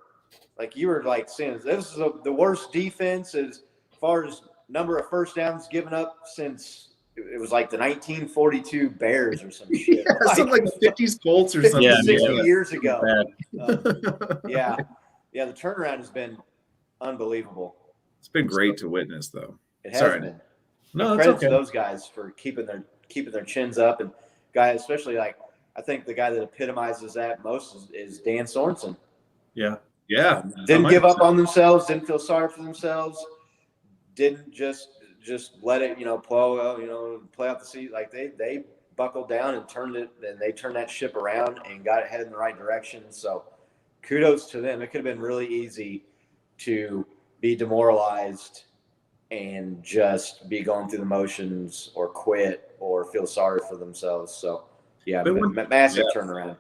like, you were like saying, this is the worst defense as far as number of first downs given up since it was like the 1942 Bears or some shit. Something like 50s Colts or something. 60 years ago. The turnaround has been unbelievable. It's been great to witness, though. It has been. No, credit to those guys for keeping their chins up, and guys, especially like I think the guy that epitomizes that most is Dan Sorensen. Yeah. Didn't give up on themselves. Didn't feel sorry for themselves. Didn't just let it, play out the season. Like they buckled down and turned that ship around and got it headed in the right direction. So kudos to them. It could have been really easy to be demoralized and just be going through the motions or quit or feel sorry for themselves. So massive turnaround.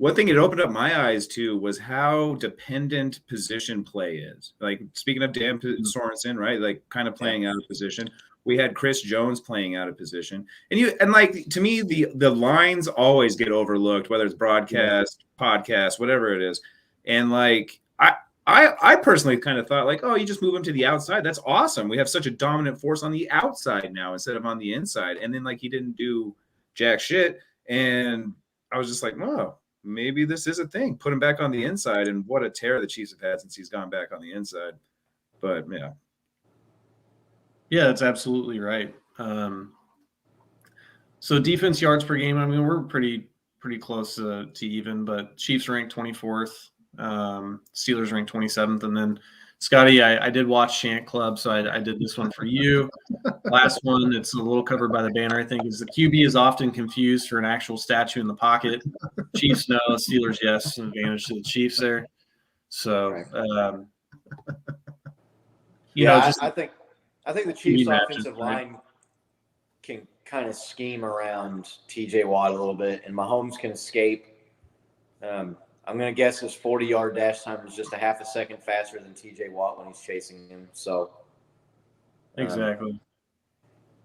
one thing it opened up my eyes to was how dependent position play is. Like, speaking of Dan Sorensen, right? Like, kind of playing out of position. We had Chris Jones playing out of position, and like, to me, the lines always get overlooked, whether it's broadcast, podcast, whatever it is. And like, I personally kind of thought, like, oh, you just move him to the outside. That's awesome. We have such a dominant force on the outside now instead of on the inside. And then, like, he didn't do jack shit. And I was just like, oh, maybe this is a thing. Put him back on the inside. And what a tear the Chiefs have had since he's gone back on the inside. But, yeah. Yeah, that's absolutely right. So defense yards per game, I mean, we're pretty close to even, but Chiefs ranked 24th. Steelers ranked 27th. And then, Scotty, I did watch Shant Club, so I did this one for you. Last one, it's a little covered by the banner, I think, is the QB is often confused for an actual statue in the pocket. Chiefs no, Steelers yes, advantage to the Chiefs there. So, I think the Chiefs' offensive line can kind of scheme around TJ Watt a little bit, and Mahomes can escape. I'm going to guess his 40-yard dash time is just a half a second faster than TJ Watt when he's chasing him. So, exactly.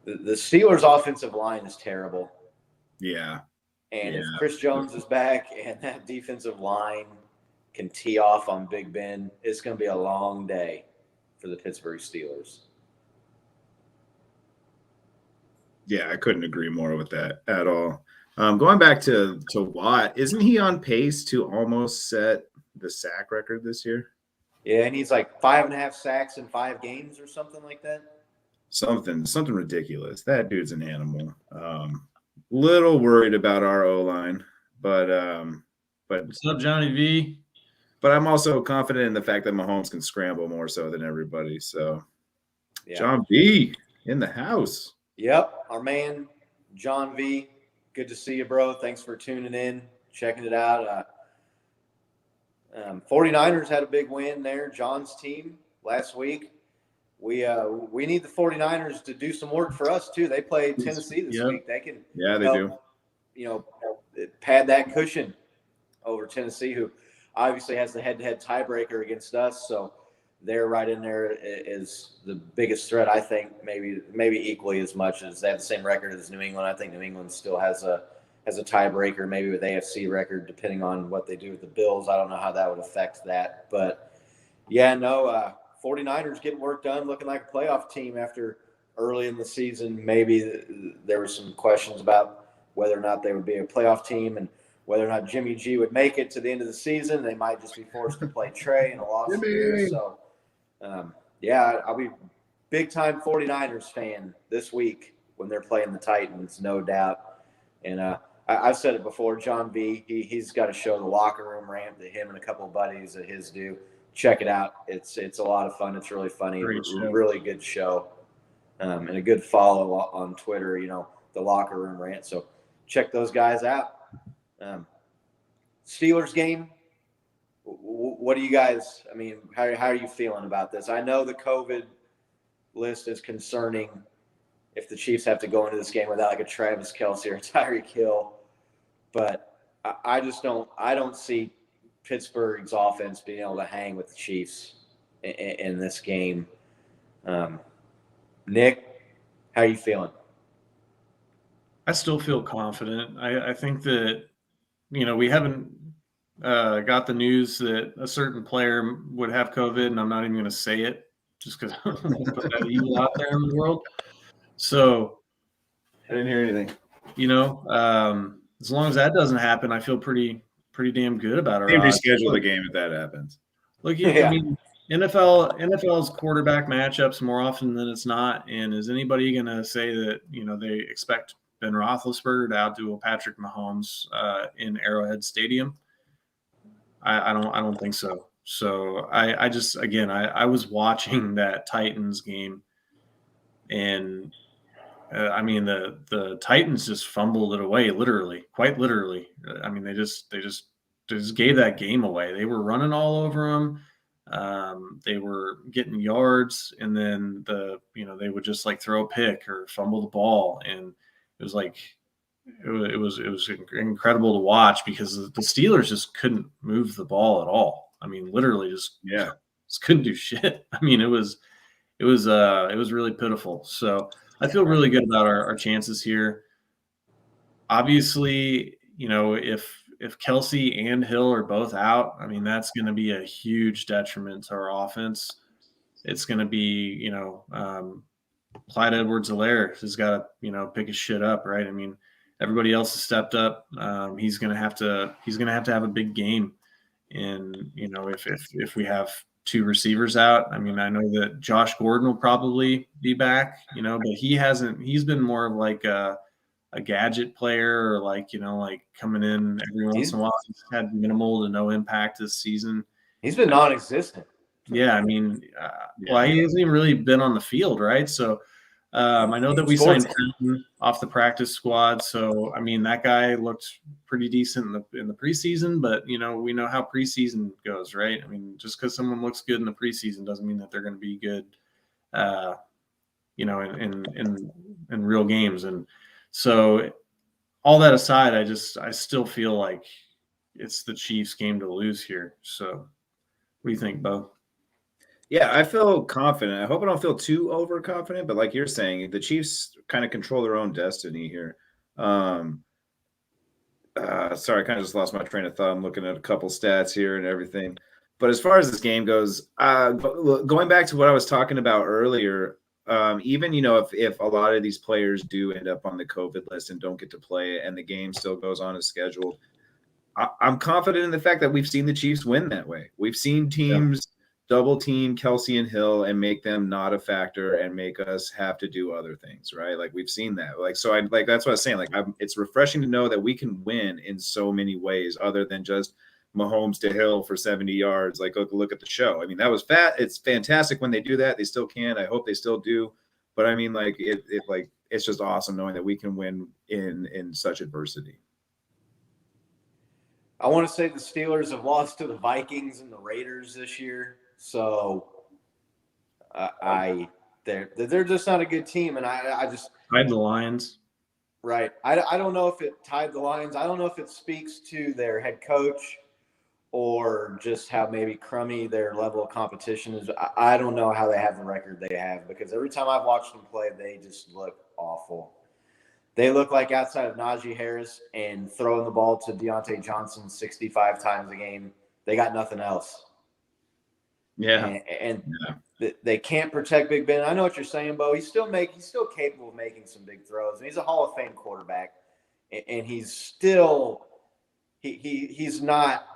The Steelers' offensive line is terrible. Yeah. And if Chris Jones is back and that defensive line can tee off on Big Ben, it's going to be a long day for the Pittsburgh Steelers. Yeah, I couldn't agree more with that at all. Going back to Watt, isn't he on pace to almost set the sack record this year? Yeah, and he's like 5.5 sacks in 5 games or something like that. Something ridiculous. That dude's an animal. Little worried about our O-line, but what's up, Johnny V? But I'm also confident in the fact that Mahomes can scramble more so than everybody. So, yeah. John V in the house. Yep, our man John V. Good to see you, bro. Thanks for tuning in, checking it out. 49ers had a big win there, John's team, last week. We need the 49ers to do some work for us, too. They play Tennessee this week. They can pad that cushion over Tennessee, who obviously has the head-to-head tiebreaker against us. So they're right in there is the biggest threat, I think, maybe equally as much as they have the same record as New England. I think New England still has a tiebreaker, maybe with AFC record, depending on what they do with the Bills. I don't know how that would affect that. But, 49ers getting work done, looking like a playoff team after early in the season. Maybe there were some questions about whether or not they would be a playoff team and whether or not Jimmy G would make it to the end of the season. They might just be forced to play Trey in a loss year. So, I'll be big-time 49ers fan this week when they're playing the Titans, no doubt. And I've said it before, John V, he's got to show the locker room rant that him and a couple of buddies of his do. Check it out. It's a lot of fun. It's really funny. Really good show. And a good follow on Twitter, the locker room rant. So check those guys out. Steelers game. What do you guys, how are you feeling about this? I know the COVID list is concerning if the Chiefs have to go into this game without like a Travis Kelce or Tyreek Hill, but I don't see Pittsburgh's offense being able to hang with the Chiefs in this game. Nick, how are you feeling? I still feel confident. I think that, we haven't got the news that a certain player would have COVID, and I'm not even going to say it just because I don't want to put that evil out there in the world. So I didn't hear anything. As long as that doesn't happen, I feel pretty damn good about our odds. Reschedule the game if that happens. Look, NFL's quarterback matchups more often than it's not. And is anybody going to say that they expect Ben Roethlisberger to outdo Patrick Mahomes in Arrowhead Stadium? I don't think so. So I just, again, I was watching that Titans game, and the Titans just fumbled it away, quite literally. They just gave that game away. They were running all over them. They were getting yards, and then they would just like throw a pick or fumble the ball, and it was like it was incredible to watch because the Steelers just couldn't move the ball at all. I mean, literally just couldn't do shit. I mean, it was really pitiful. So I feel really good about our chances here. Obviously, if Kelsey and Hill are both out, I mean, that's going to be a huge detriment to our offense. It's going to be, Clyde Edwards-Helaire has got to, pick his shit up, right? I mean, everybody else has stepped up. He's going to have to have a big game. And, if we have two receivers out, I mean, I know that Josh Gordon will probably be back, but he's been more of like a gadget player or like coming in every once in a while. He's had minimal to no impact this season. He's been non-existent. Yeah, I mean, he hasn't even really been on the field, right? So I know that we signed him off the practice squad. So, I mean, that guy looked pretty decent in the preseason, but, we know how preseason goes, right? I mean, just because someone looks good in the preseason doesn't mean that they're going to be good, in real games. And so all that aside, I still feel like it's the Chiefs' game to lose here. So what do you think, Bo? Yeah, I feel confident. I hope I don't feel too overconfident, but like you're saying, the Chiefs kind of control their own destiny here. Sorry, I kind of just lost my train of thought. I'm looking at a couple stats here and everything. But as far as this game goes, going back to what I was talking about earlier, even, if a lot of these players do end up on the COVID list and don't get to play and the game still goes on as scheduled, I'm confident in the fact that we've seen the Chiefs win that way. We've seen teams double team Kelsey and Hill and make them not a factor and make us have to do other things, right? Like we've seen that. That's what I was saying. It's refreshing to know that we can win in so many ways other than just Mahomes to Hill for 70 yards. Like look at the show. I mean, that was it's fantastic when they do that. They still can. I hope they still do. But I mean, it's just awesome knowing that we can win in such adversity. I want to say the Steelers have lost to the Vikings and the Raiders this year. So they're just not a good team. And I just tied the Lions. Right. I don't know if it tied the Lions. I don't know if it speaks to their head coach or just how maybe crummy their level of competition is. I don't know how they have the record they have because every time I've watched them play, they just look awful. They look like outside of Najee Harris and throwing the ball to Deontay Johnson 65 times a game, they got nothing else. Yeah. And they can't protect Big Ben. I know what you're saying, Bo. He's still capable of making some big throws. And he's a Hall of Fame quarterback. And he's still he's not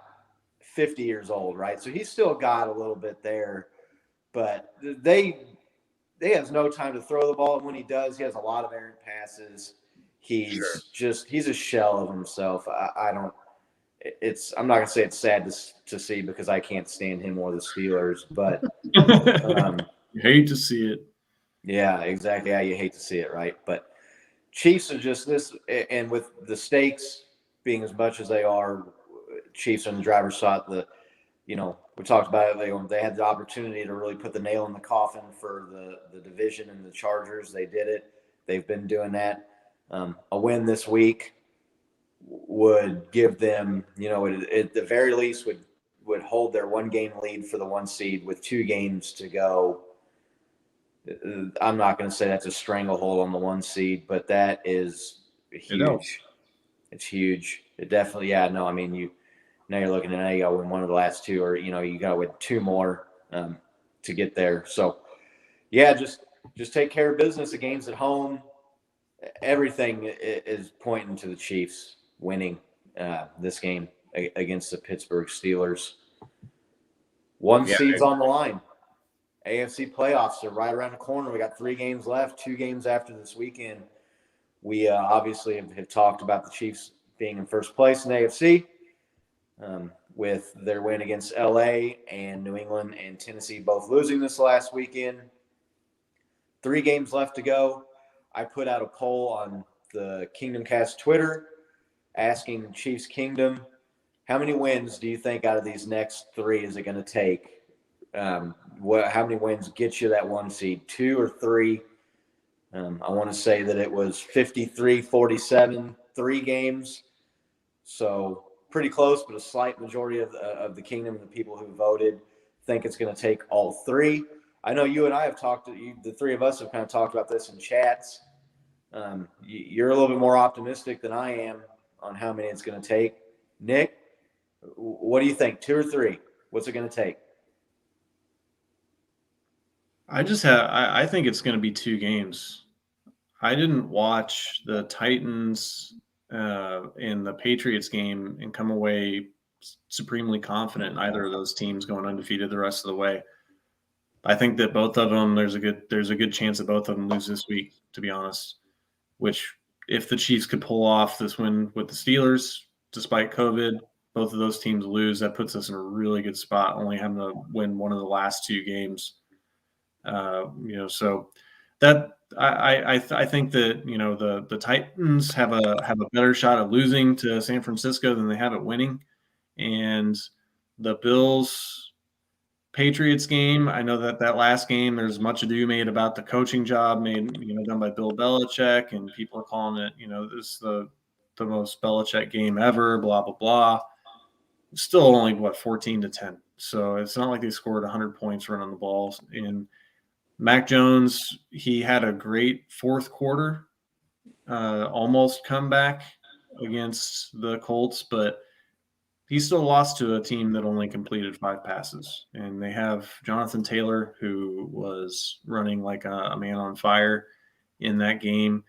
50 years old, right? So he's still got a little bit there. But they has no time to throw the ball. And when he does, he has a lot of errant passes. He's a shell of himself. I'm not gonna say it's sad to see because I can't stand him or the Steelers, but you hate to see it. Yeah, exactly. Yeah, you hate to see it, right? But Chiefs are just this, and with the stakes being as much as they are, Chiefs are in the driver's seat. We talked about it. They had the opportunity to really put the nail in the coffin for the division and the Chargers. They did it. They've been doing that. A win this week would give them, at the very least would hold their 1-game lead for the 1 seed with 2 games to go. I'm not going to say that's a stranglehold on the 1 seed, but that is huge. It's huge. It definitely, I mean, now you're looking at you got to win one of the last 2, or you got to win 2 more to get there. So, just take care of business. The game's at home. Everything is pointing to the Chiefs winning this game against the Pittsburgh Steelers. 1 seed's on the line. AFC playoffs are right around the corner. We got 3 games left, 2 games after this weekend. We obviously have talked about the Chiefs being in first place in AFC with their win against LA and New England and Tennessee both losing this last weekend. 3 games left to go. I put out a poll on the Kingdom Cast Twitter asking Chiefs Kingdom, how many wins do you think out of these next 3 is it going to take? How many wins get you that 1 seed, 2 or 3? I want to say that it was 53-47 3 games. So pretty close, but a slight majority of the kingdom and the people who voted think it's going to take all 3. I know you and I have talked the 3 of us have kind of talked about this in chats. You're a little bit more optimistic than I am on how many it's going to take. Nick, what do you think? 2 or 3? What's it going to take? I think it's going to be 2 games. I didn't watch the Titans in the Patriots game and come away supremely confident in either of those teams going undefeated the rest of the way. I think that both of them, there's a good chance that both of them lose this week, to be honest. Which, if the Chiefs could pull off this win with the Steelers, despite COVID, both of those teams lose, that puts us in a really good spot, only having to win one of the last 2 games. So that I think that the Titans have a better shot of losing to San Francisco than they have at winning, and the Bills Patriots game, I know that last game there's much ado made about the coaching job done by Bill Belichick, and people are calling it this is the most Belichick game ever, blah blah blah. It's still only 14-10, so it's not like they scored 100 points running the balls. And Mac Jones, he had a great fourth quarter, almost comeback against the Colts, but he still lost to a team that only completed 5 passes. And they have Jonathan Taylor, who was running like a man on fire in that game,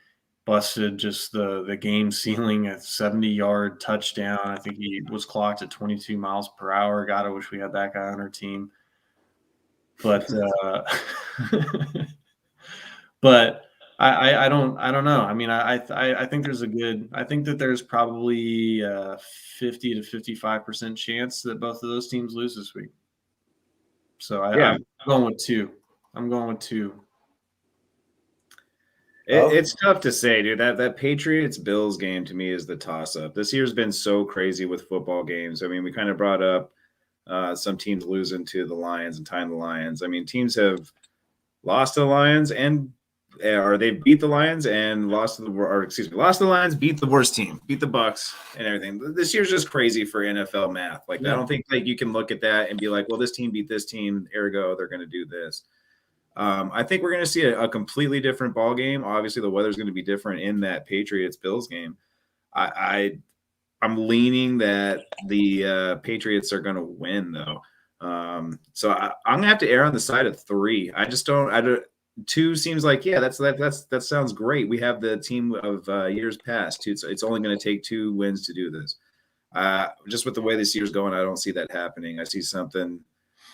busted just the game ceiling, a 70-yard touchdown. I think he was clocked at 22 miles per hour. God, I wish we had that guy on our team. But but I don't know. I mean, I think that there's probably 50 to 55% chance that both of those teams lose this week. So I'm going with 2. It's tough to say, dude. That Patriots-Bills game to me is the toss-up. This year's been so crazy with football games. I mean, we kind of brought up some teams losing to the Lions and tying the Lions. I mean, teams have lost to the Lions or they beat the Lions and lost to the Lions, beat the worst team, beat the Bucks and everything. This year's just crazy for NFL math. I don't think you can look at that and be like, well, this team beat this team, ergo they're going to do this. I think we're going to see a completely different ball game. Obviously, the weather's going to be different in that Patriots-Bills game. I'm leaning that the Patriots are going to win, though. So I'm going to have to err on the side of 3. I don't. 2 seems like, that sounds great. We have the team of years past. It's only going to take 2 wins to do this. Just with the way this year's going, I don't see that happening. I see something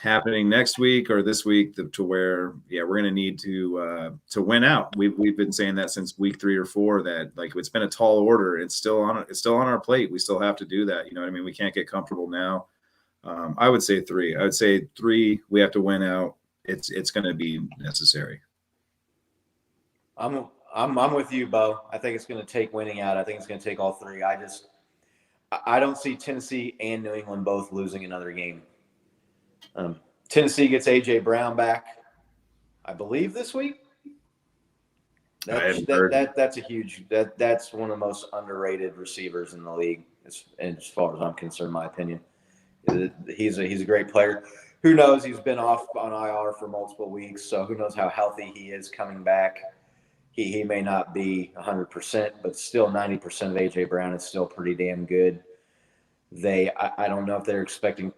happening next week or this week to where we're going to need to win out. We've been saying that since week 3 or 4 that it's been a tall order. It's still on our plate. We still have to do that. You know what I mean? We can't get comfortable now. I would say 3. I would say 3. We have to win out. It's going to be necessary. I'm with you, Bo. I think it's going to take winning out. I think it's going to take all 3. I don't see Tennessee and New England both losing another game. Tennessee gets A.J. Brown back, I believe, this week. That's a huge. That's one of the most underrated receivers in the league, as far as I'm concerned. In my opinion, he's a great player. Who knows? He's been off on IR for multiple weeks, so who knows how healthy he is coming back. He may not be 100%, but still 90% of A.J. Brown is still pretty damn good. I don't know if they're expecting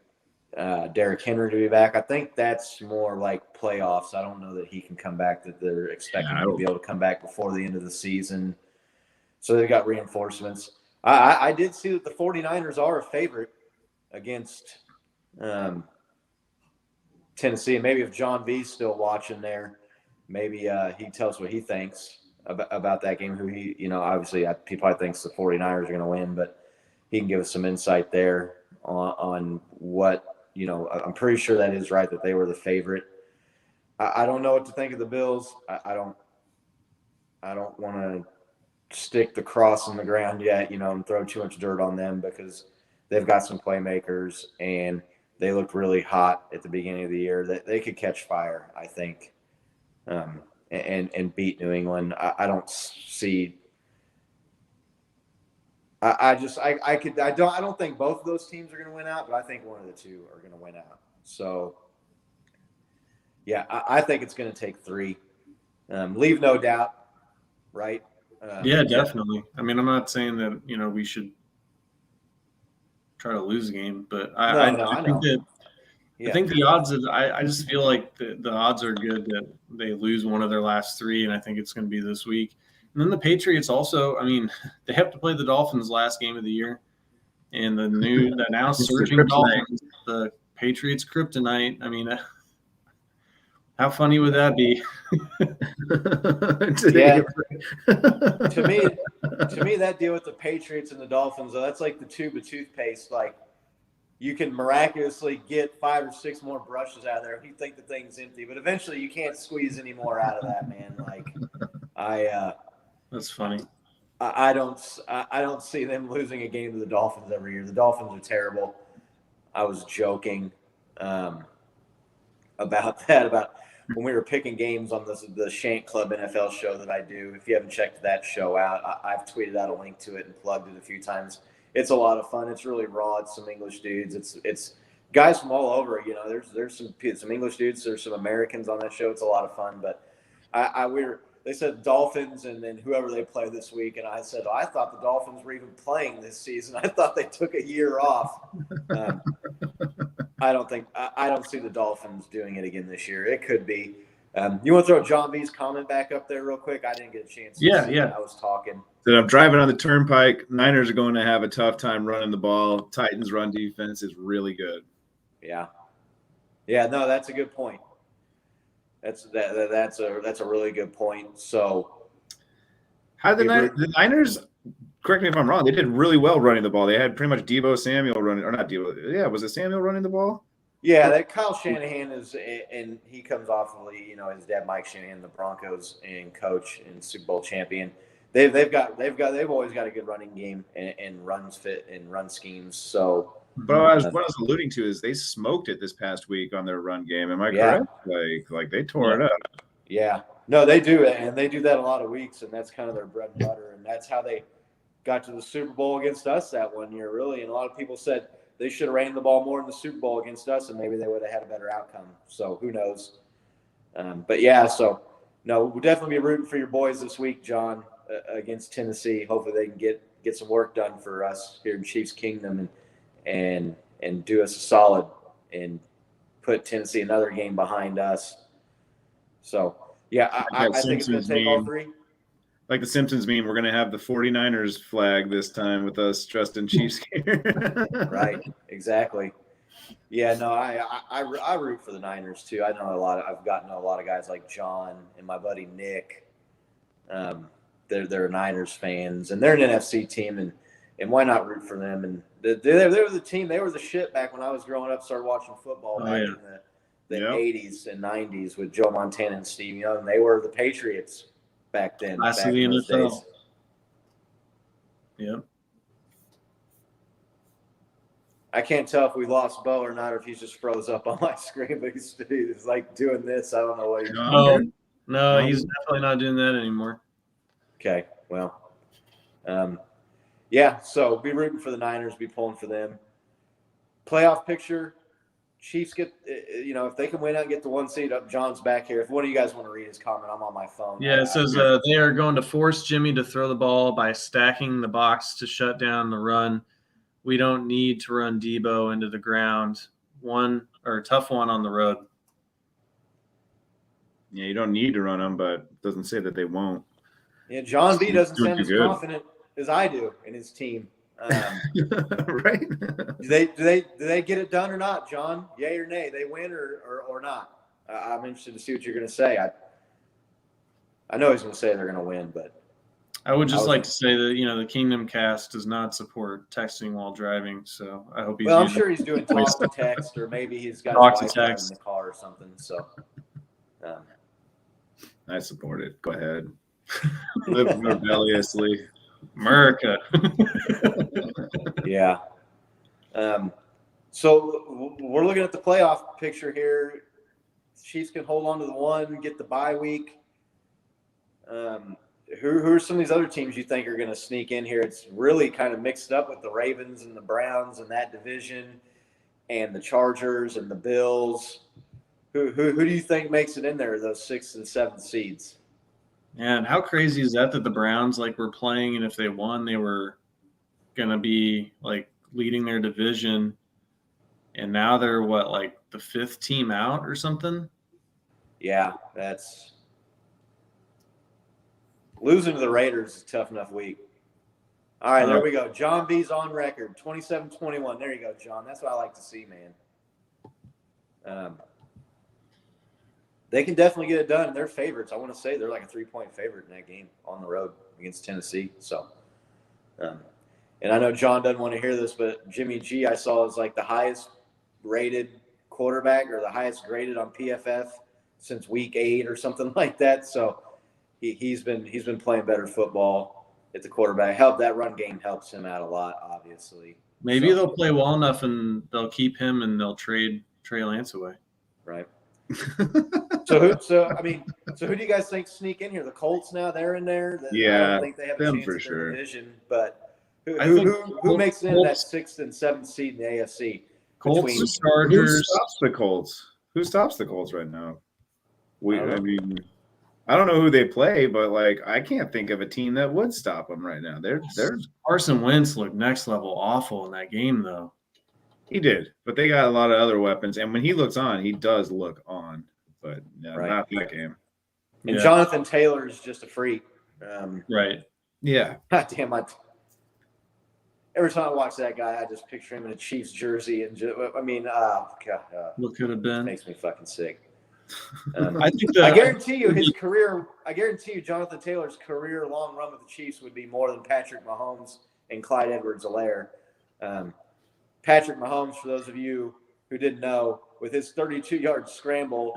Derrick Henry to be back. I think that's more like playoffs. I don't know that he can come back, that they're expecting him to be able to come back before the end of the season. So they've got reinforcements. I did see that the 49ers are a favorite against Tennessee. And maybe if John V's still watching there, maybe he tells what he thinks about that game. Obviously he probably thinks the 49ers are going to win, but he can give us some insight there on what, I'm pretty sure that is right, that they were the favorite. I don't know what to think of the Bills. I don't want to stick the cross in the ground yet, and throw too much dirt on them, because they've got some playmakers and they looked really hot at the beginning of the year. That they could catch fire, I think, and beat New England. I don't see I don't think both of those teams are going to win out, but I think one of the two are going to win out. So, yeah, I think it's going to take 3. Leave no doubt, right? Yeah, definitely. I mean, I'm not saying that, we should try to lose a game, but I I think know. that Yeah. I think the odds of I just feel like the odds are good that they lose one of their last 3, and I think it's going to be this week. And then the Patriots also, I mean, they have to play the Dolphins last game of the year, and the now surging Dolphins, the Patriots kryptonite. I mean, how funny would that be? Yeah. To me, that deal with the Patriots and the Dolphins, that's like the tube of toothpaste. Like, you can miraculously get 5 or 6 more brushes out of there if you think the thing's empty, but eventually you can't squeeze any more out of that, man. Like, That's funny. I don't see them losing a game to the Dolphins every year. The Dolphins are terrible. I was joking about that, about when we were picking games on the Shank Club NFL show that I do. If you haven't checked that show out, I've tweeted out a link to it and plugged it a few times. It's a lot of fun. It's really raw. It's some English dudes. It's guys from all over. There's some English dudes. There's some Americans on that show. It's a lot of fun. But they said Dolphins and then whoever they play this week, and I said I thought the Dolphins were even playing this season. I thought they took a year off. I don't see the Dolphins doing it again this year. It could be. You want to throw John V's comment back up there real quick? I didn't get a chance. Yeah. I was talking. That I'm driving on the turnpike. Niners are going to have a tough time running the ball. Titans' run defense is really good. Yeah. No, that's a good point. That's a really good point. So, how did the Niners? Correct me if I'm wrong. They did really well running the ball. They had pretty much Deebo Samuel running, or not Deebo. Yeah, was it Samuel running the ball? Yeah, that Kyle Shanahan is, and he comes off of his dad Mike Shanahan, the Broncos and coach and Super Bowl champion. They've always got a good running game and runs fit and run schemes. So, but what I was alluding to is they smoked it this past week on their run game. Am I correct? Like they tore it up. Yeah, no, they do, and they do that a lot of weeks, and that's kind of their bread and butter, and that's how they got to the Super Bowl against us that one year, really. And a lot of people said they should have ran the ball more in the Super Bowl against us, and maybe they would have had a better outcome. So who knows? But yeah, so no, we'll definitely be rooting for your boys this week, John, against Tennessee. Hopefully they can get some work done for us here in Chiefs Kingdom and do us a solid and put Tennessee another game behind us. So yeah, I think it's going to take all 3. Like the Simpsons meme, we're going to have the 49ers flag this time with us dressed in Chiefs gear. Right, exactly. Yeah, no, I root for the Niners too. I've gotten to know a lot of guys like John and my buddy Nick. They're Niners fans, and they're an NFC team, and why not root for them? And they were the team. They were the shit back when I was growing up. Started watching football back in the 80s and 90s with Joe Montana and Steve Young. And they were the Patriots back then. Back in those days. Yep. I can't tell if we lost Bo or not, or if he's just froze up on my screen. But he's like doing this. I don't know what he's doing. No, he's definitely not doing that anymore. Okay, well, yeah. So be rooting for the Niners. Be pulling for them. Playoff picture. Chiefs get, if they can win out and get the 1 seed up, John's back here. If one of you guys want to read his comment, I'm on my phone. Yeah, it says they are going to force Jimmy to throw the ball by stacking the box to shut down the run. We don't need to run Deebo into the ground. Tough one on the road. Yeah, you don't need to run them, but it doesn't say that they won't. Yeah, John B doesn't sound as confident as I do in his team. Right? Do they get it done or not, John? Yay or nay? They win or not? I'm interested to see what you're going to say. I know he's going to say they're going to win, but I would just like to say that the Kingdom Cast does not support texting while driving. So I hope he's. Well, I'm sure he's doing talk to text, or maybe he's got talk to Wi-Fi text in the car or something. So I support it. Go ahead. Live rebelliously. America. Yeah. So we're looking at the playoff picture here. Chiefs can hold on to the 1, get the bye week. who are some of these other teams you think are going to sneak in here? It's really kind of mixed up with the Ravens and the Browns and that division, and the Chargers and the Bills. Who do you think makes it in there? Those 6th and 7th seeds. And how crazy is that the Browns were playing, and if they won, they were going to be leading their division, and now they're the 5th team out or something? Yeah, that's losing to the Raiders is a tough enough week. All right, there we go. John B's on record, 27-21. There you go, John. That's what I like to see, man. They can definitely get it done. They're favorites. I want to say they're like a 3-point favorite in that game on the road against Tennessee. So, and I know John doesn't want to hear this, but Jimmy G I saw is the highest rated quarterback or the highest graded on PFF since week 8 or something like that. So he's been playing better football at the quarterback. That run game helps him out a lot, obviously. Maybe they'll play well enough and they'll keep him and they'll trade Trey Lance away. Right. So who do you guys think sneak in here? The Colts now, they're in there. I don't think they have a chance for in sure. the division, but who makes it in that 6th and 7th seed in the AFC? Colts, Chargers. Who stops the Colts? Who stops the Colts right now? I don't know who they play, but I can't think of a team that would stop them right now. They're Carson Wentz looked next level awful in that game, though. He did, but they got a lot of other weapons, and when he looks on, he does look on. But not that game. And Jonathan Taylor is just a freak. Right. Yeah. God damn it. Every time I watch that guy, I just picture him in a Chiefs jersey, and What could have been? Makes me fucking sick. I guarantee you, Jonathan Taylor's career long run with the Chiefs would be more than Patrick Mahomes and Clyde Edwards-Helaire. Patrick Mahomes, for those of you who didn't know, with his 32-yard scramble,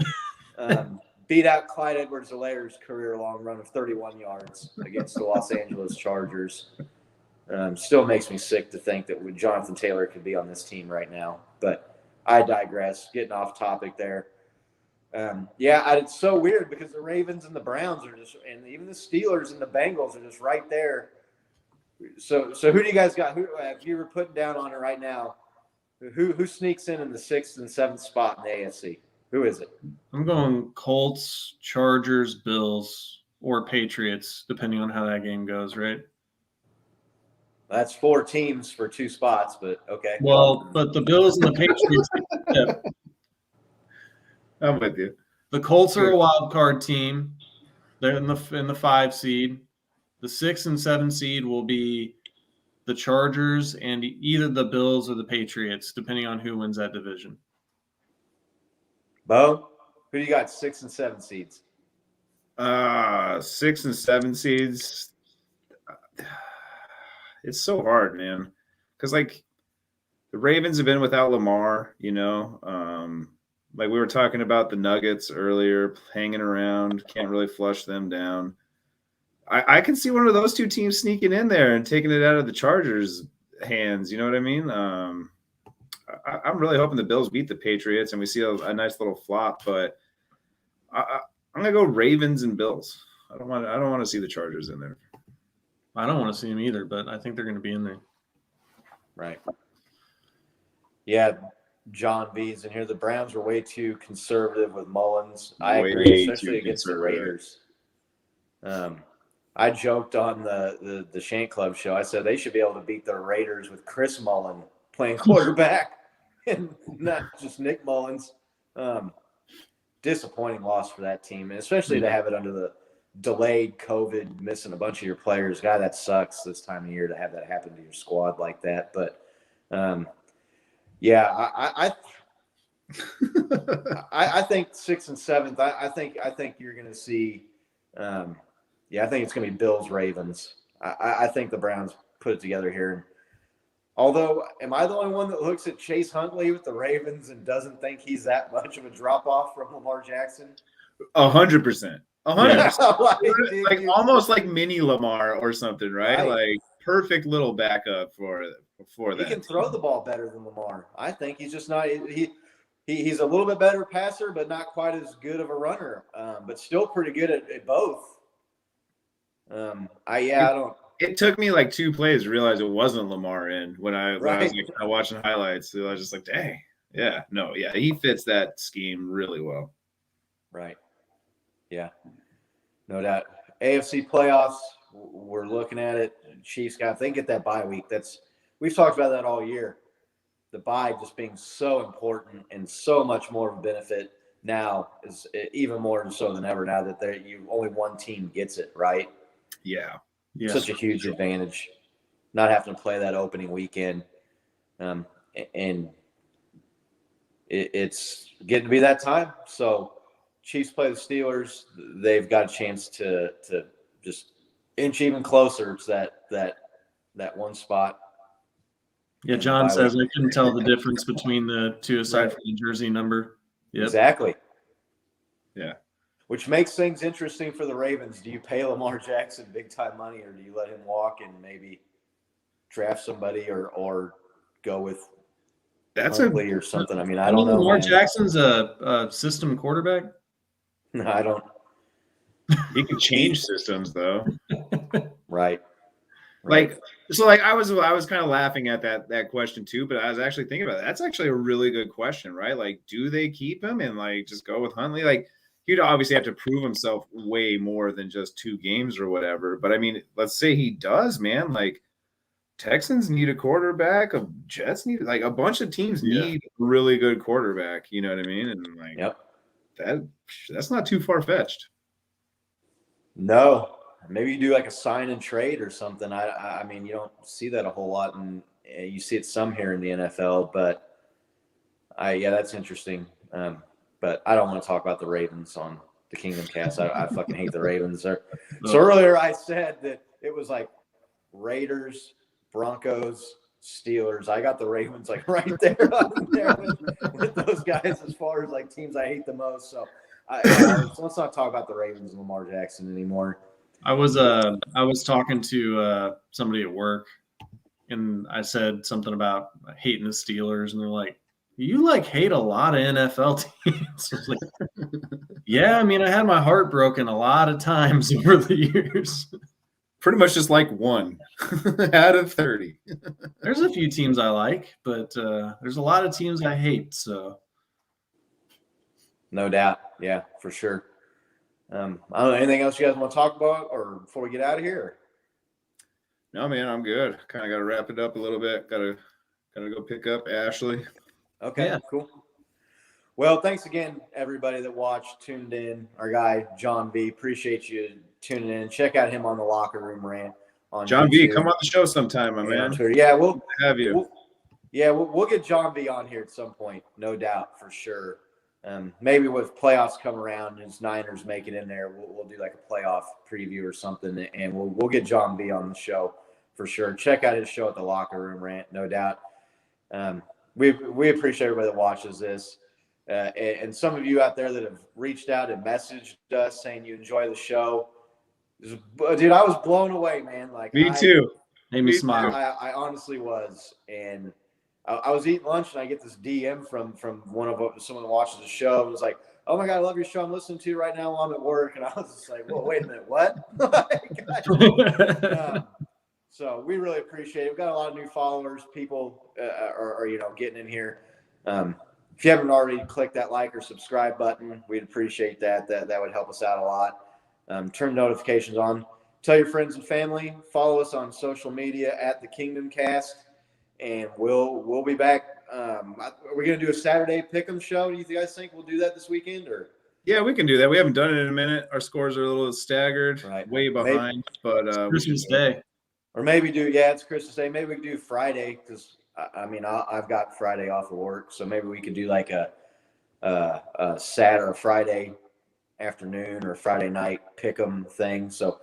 beat out Clyde Edwards-Helaire's career long run of 31 yards against the Los Angeles Chargers. Still makes me sick to think that Jonathan Taylor could be on this team right now. But I digress. Getting off topic there. It's so weird because the Ravens and the Browns are just, and even the Steelers and the Bengals are just right there. So who do you guys got? Who, if you were putting down on it right now, who sneaks in the 6th and 7th spot in the AFC? Who is it? I'm going Colts, Chargers, Bills, or Patriots, depending on how that game goes, right? That's 4 teams for 2 spots, but okay. Well, but the Bills and the Patriots. I'm with you. The Colts are a wild card team. They're in the 5 seed. The 6 and 7 seed will be the Chargers and either the Bills or the Patriots, depending on who wins that division. Bo, who do you got 6 and 7 seeds? 6 and 7 seeds. It's so hard, man. Because the Ravens have been without Lamar, we were talking about the Nuggets earlier, hanging around, can't really flush them down. I can see one of those 2 teams sneaking in there and taking it out of the Chargers' hands. You know what I mean? I'm really hoping the Bills beat the Patriots and we see a nice little flop. But I'm gonna go Ravens and Bills. I don't want to see the Chargers in there. I don't want to see them either, but I think they're going to be in there. Right. Yeah. John B's in here. The Browns were way too conservative with Mullins. I agree, especially against the Raiders. I joked on the Shank Club show. I said they should be able to beat the Raiders with Chris Mullin playing quarterback and not just Nick Mullins. Disappointing loss for that team, and especially to have it under the delayed COVID, missing a bunch of your players. God, that sucks this time of year to have that happen to your squad like that. But I think 6th and 7th. I think you're going to see. I think it's going to be Bills Ravens. I think the Browns put it together here. Although, am I the only one that looks at Chase Huntley with the Ravens and doesn't think he's that much of a drop off from Lamar Jackson? 100%. 100%. Like, almost like mini Lamar or something, right? Right. Like perfect little backup for that. He can throw the ball better than Lamar. I think he's just not. He's a little bit better passer, but not quite as good of a runner. But still pretty good at both. I don't. It took me like 2 plays to realize it wasn't Lamar in when I was Right. like watching highlights. So I was just like, dang, yeah, no, yeah, he fits that scheme really well. Right. Yeah. No doubt. AFC playoffs, we're looking at it. Chiefs got, if they get that bye week, we've talked about that all year. The bye just being so important and so much more of a benefit now is even more so than ever now that only one team gets it, right? Yeah. Yes. Such a huge advantage not having to play that opening weekend. And it's getting to be that time. So Chiefs play the Steelers. They've got a chance to just inch even closer to that one spot. Yeah, John says I couldn't tell the difference between the two aside from the jersey number. Yep. Exactly. Yeah. Which makes things interesting for the Ravens. Do you pay Lamar Jackson big time money, or do you let him walk and maybe draft somebody or go with Huntley or something? I mean, I don't know. Lamar Jackson's a system quarterback. No, I don't. He can change systems though. Right. Like, so like I was kind of laughing at that question too, but I was actually thinking about it. That's actually a really good question, right? Like, do they keep him and like just go with Huntley? Like, he'd obviously have to prove himself way more than just 2 games or whatever. But I mean, let's say he does, man. Like, Texans need a quarterback, Jets need, like, a bunch of teams need a really good quarterback. You know what I mean? And like, that's not too far fetched. No. Maybe you do like a sign and trade or something. I mean, you don't see that a whole lot, and you see it some here in the NFL. But that's interesting. But I don't want to talk about the Ravens on the Kingdom Cast. I fucking hate the Ravens. So earlier I said that it was like Raiders, Broncos, Steelers. I got the Ravens like right there with those guys as far as like teams I hate the most. So let's not talk about the Ravens and Lamar Jackson anymore. I was talking to somebody at work, and I said something about hating the Steelers, and they're like, "You like hate a lot of NFL teams?" I was like, yeah, I mean, I had my heart broken a lot of times over the years. Pretty much just like 1 out of 30. There's a few teams I like, but there's a lot of teams I hate. So, no doubt, yeah, for sure. I don't know, anything else you guys want to talk about, or before we get out of here? No, man, I'm good. Kind of got to wrap it up a little bit. Got to go pick up Ashley. Okay, cool. Well, thanks again, everybody that watched, tuned in. Our guy John V, appreciate you tuning in. Check out him on the Locker Room Rant on John YouTube. V, come on the show sometime, my man. Yeah, we'll have you. We'll get John V on here at some point, no doubt, for sure. Maybe with playoffs come around and Niners make it in there, we'll do like a playoff preview or something, and we'll get John V on the show for sure. Check out his show at the Locker Room Rant, no doubt. We appreciate everybody that watches this, and some of you out there that have reached out and messaged us saying you enjoy the show. Dude, I was blown away, man. Like, me too. Made me smile. I honestly was, and I was eating lunch and I get this DM from someone that watches the show. It was like, "Oh my God, I love your show. I'm listening to you right now while I'm at work." And I was just like, "Well, wait a minute, what?" So we really appreciate it. We've got a lot of new followers. People are getting in here. If you haven't already, click that like or subscribe button. We'd appreciate that. That would help us out a lot. Turn notifications on. Tell your friends and family. Follow us on social media at the Kingdom Cast. And we'll be back. Are we going to do a Saturday pick'em show? Do you guys think we'll do that this weekend? Or yeah, we can do that. We haven't done it in a minute. Our scores are a little staggered, way behind. But Christmas Day, or maybe it's Christmas Day. Maybe we can do Friday because I've got Friday off of work, so maybe we could do like a Saturday or Friday afternoon or Friday night pick'em thing. So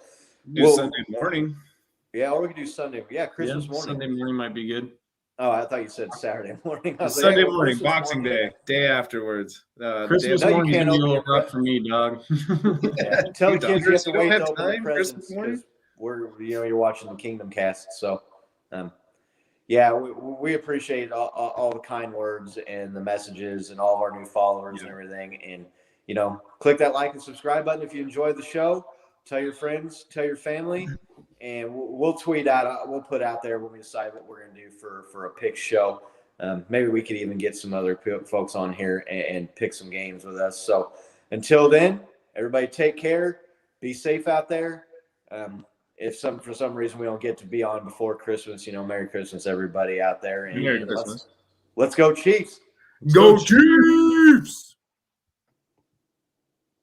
Sunday morning. Yeah, or we could do Sunday. Yeah, Christmas morning. Sunday morning might be good. Oh, I thought you said Saturday morning. Sunday morning, Boxing Day after,rs. Christmas morning is a little rough for me, dog. Yeah. Tell the kids you have to wait to open the presents because you're watching the Kingdom Cast. So, we appreciate all the kind words and the messages and all of our new followers and everything. And click that like and subscribe button if you enjoyed the show. tell your friends, tell your family, and we'll tweet out. We'll put out there when we decide what we're going to do for a pick show. Maybe we could even get some other folks on here and pick some games with us. So until then, everybody take care. Be safe out there. If for some reason we don't get to be on before Christmas, Merry Christmas, everybody out there. And Merry Christmas. Let's go Chiefs. Go Chiefs!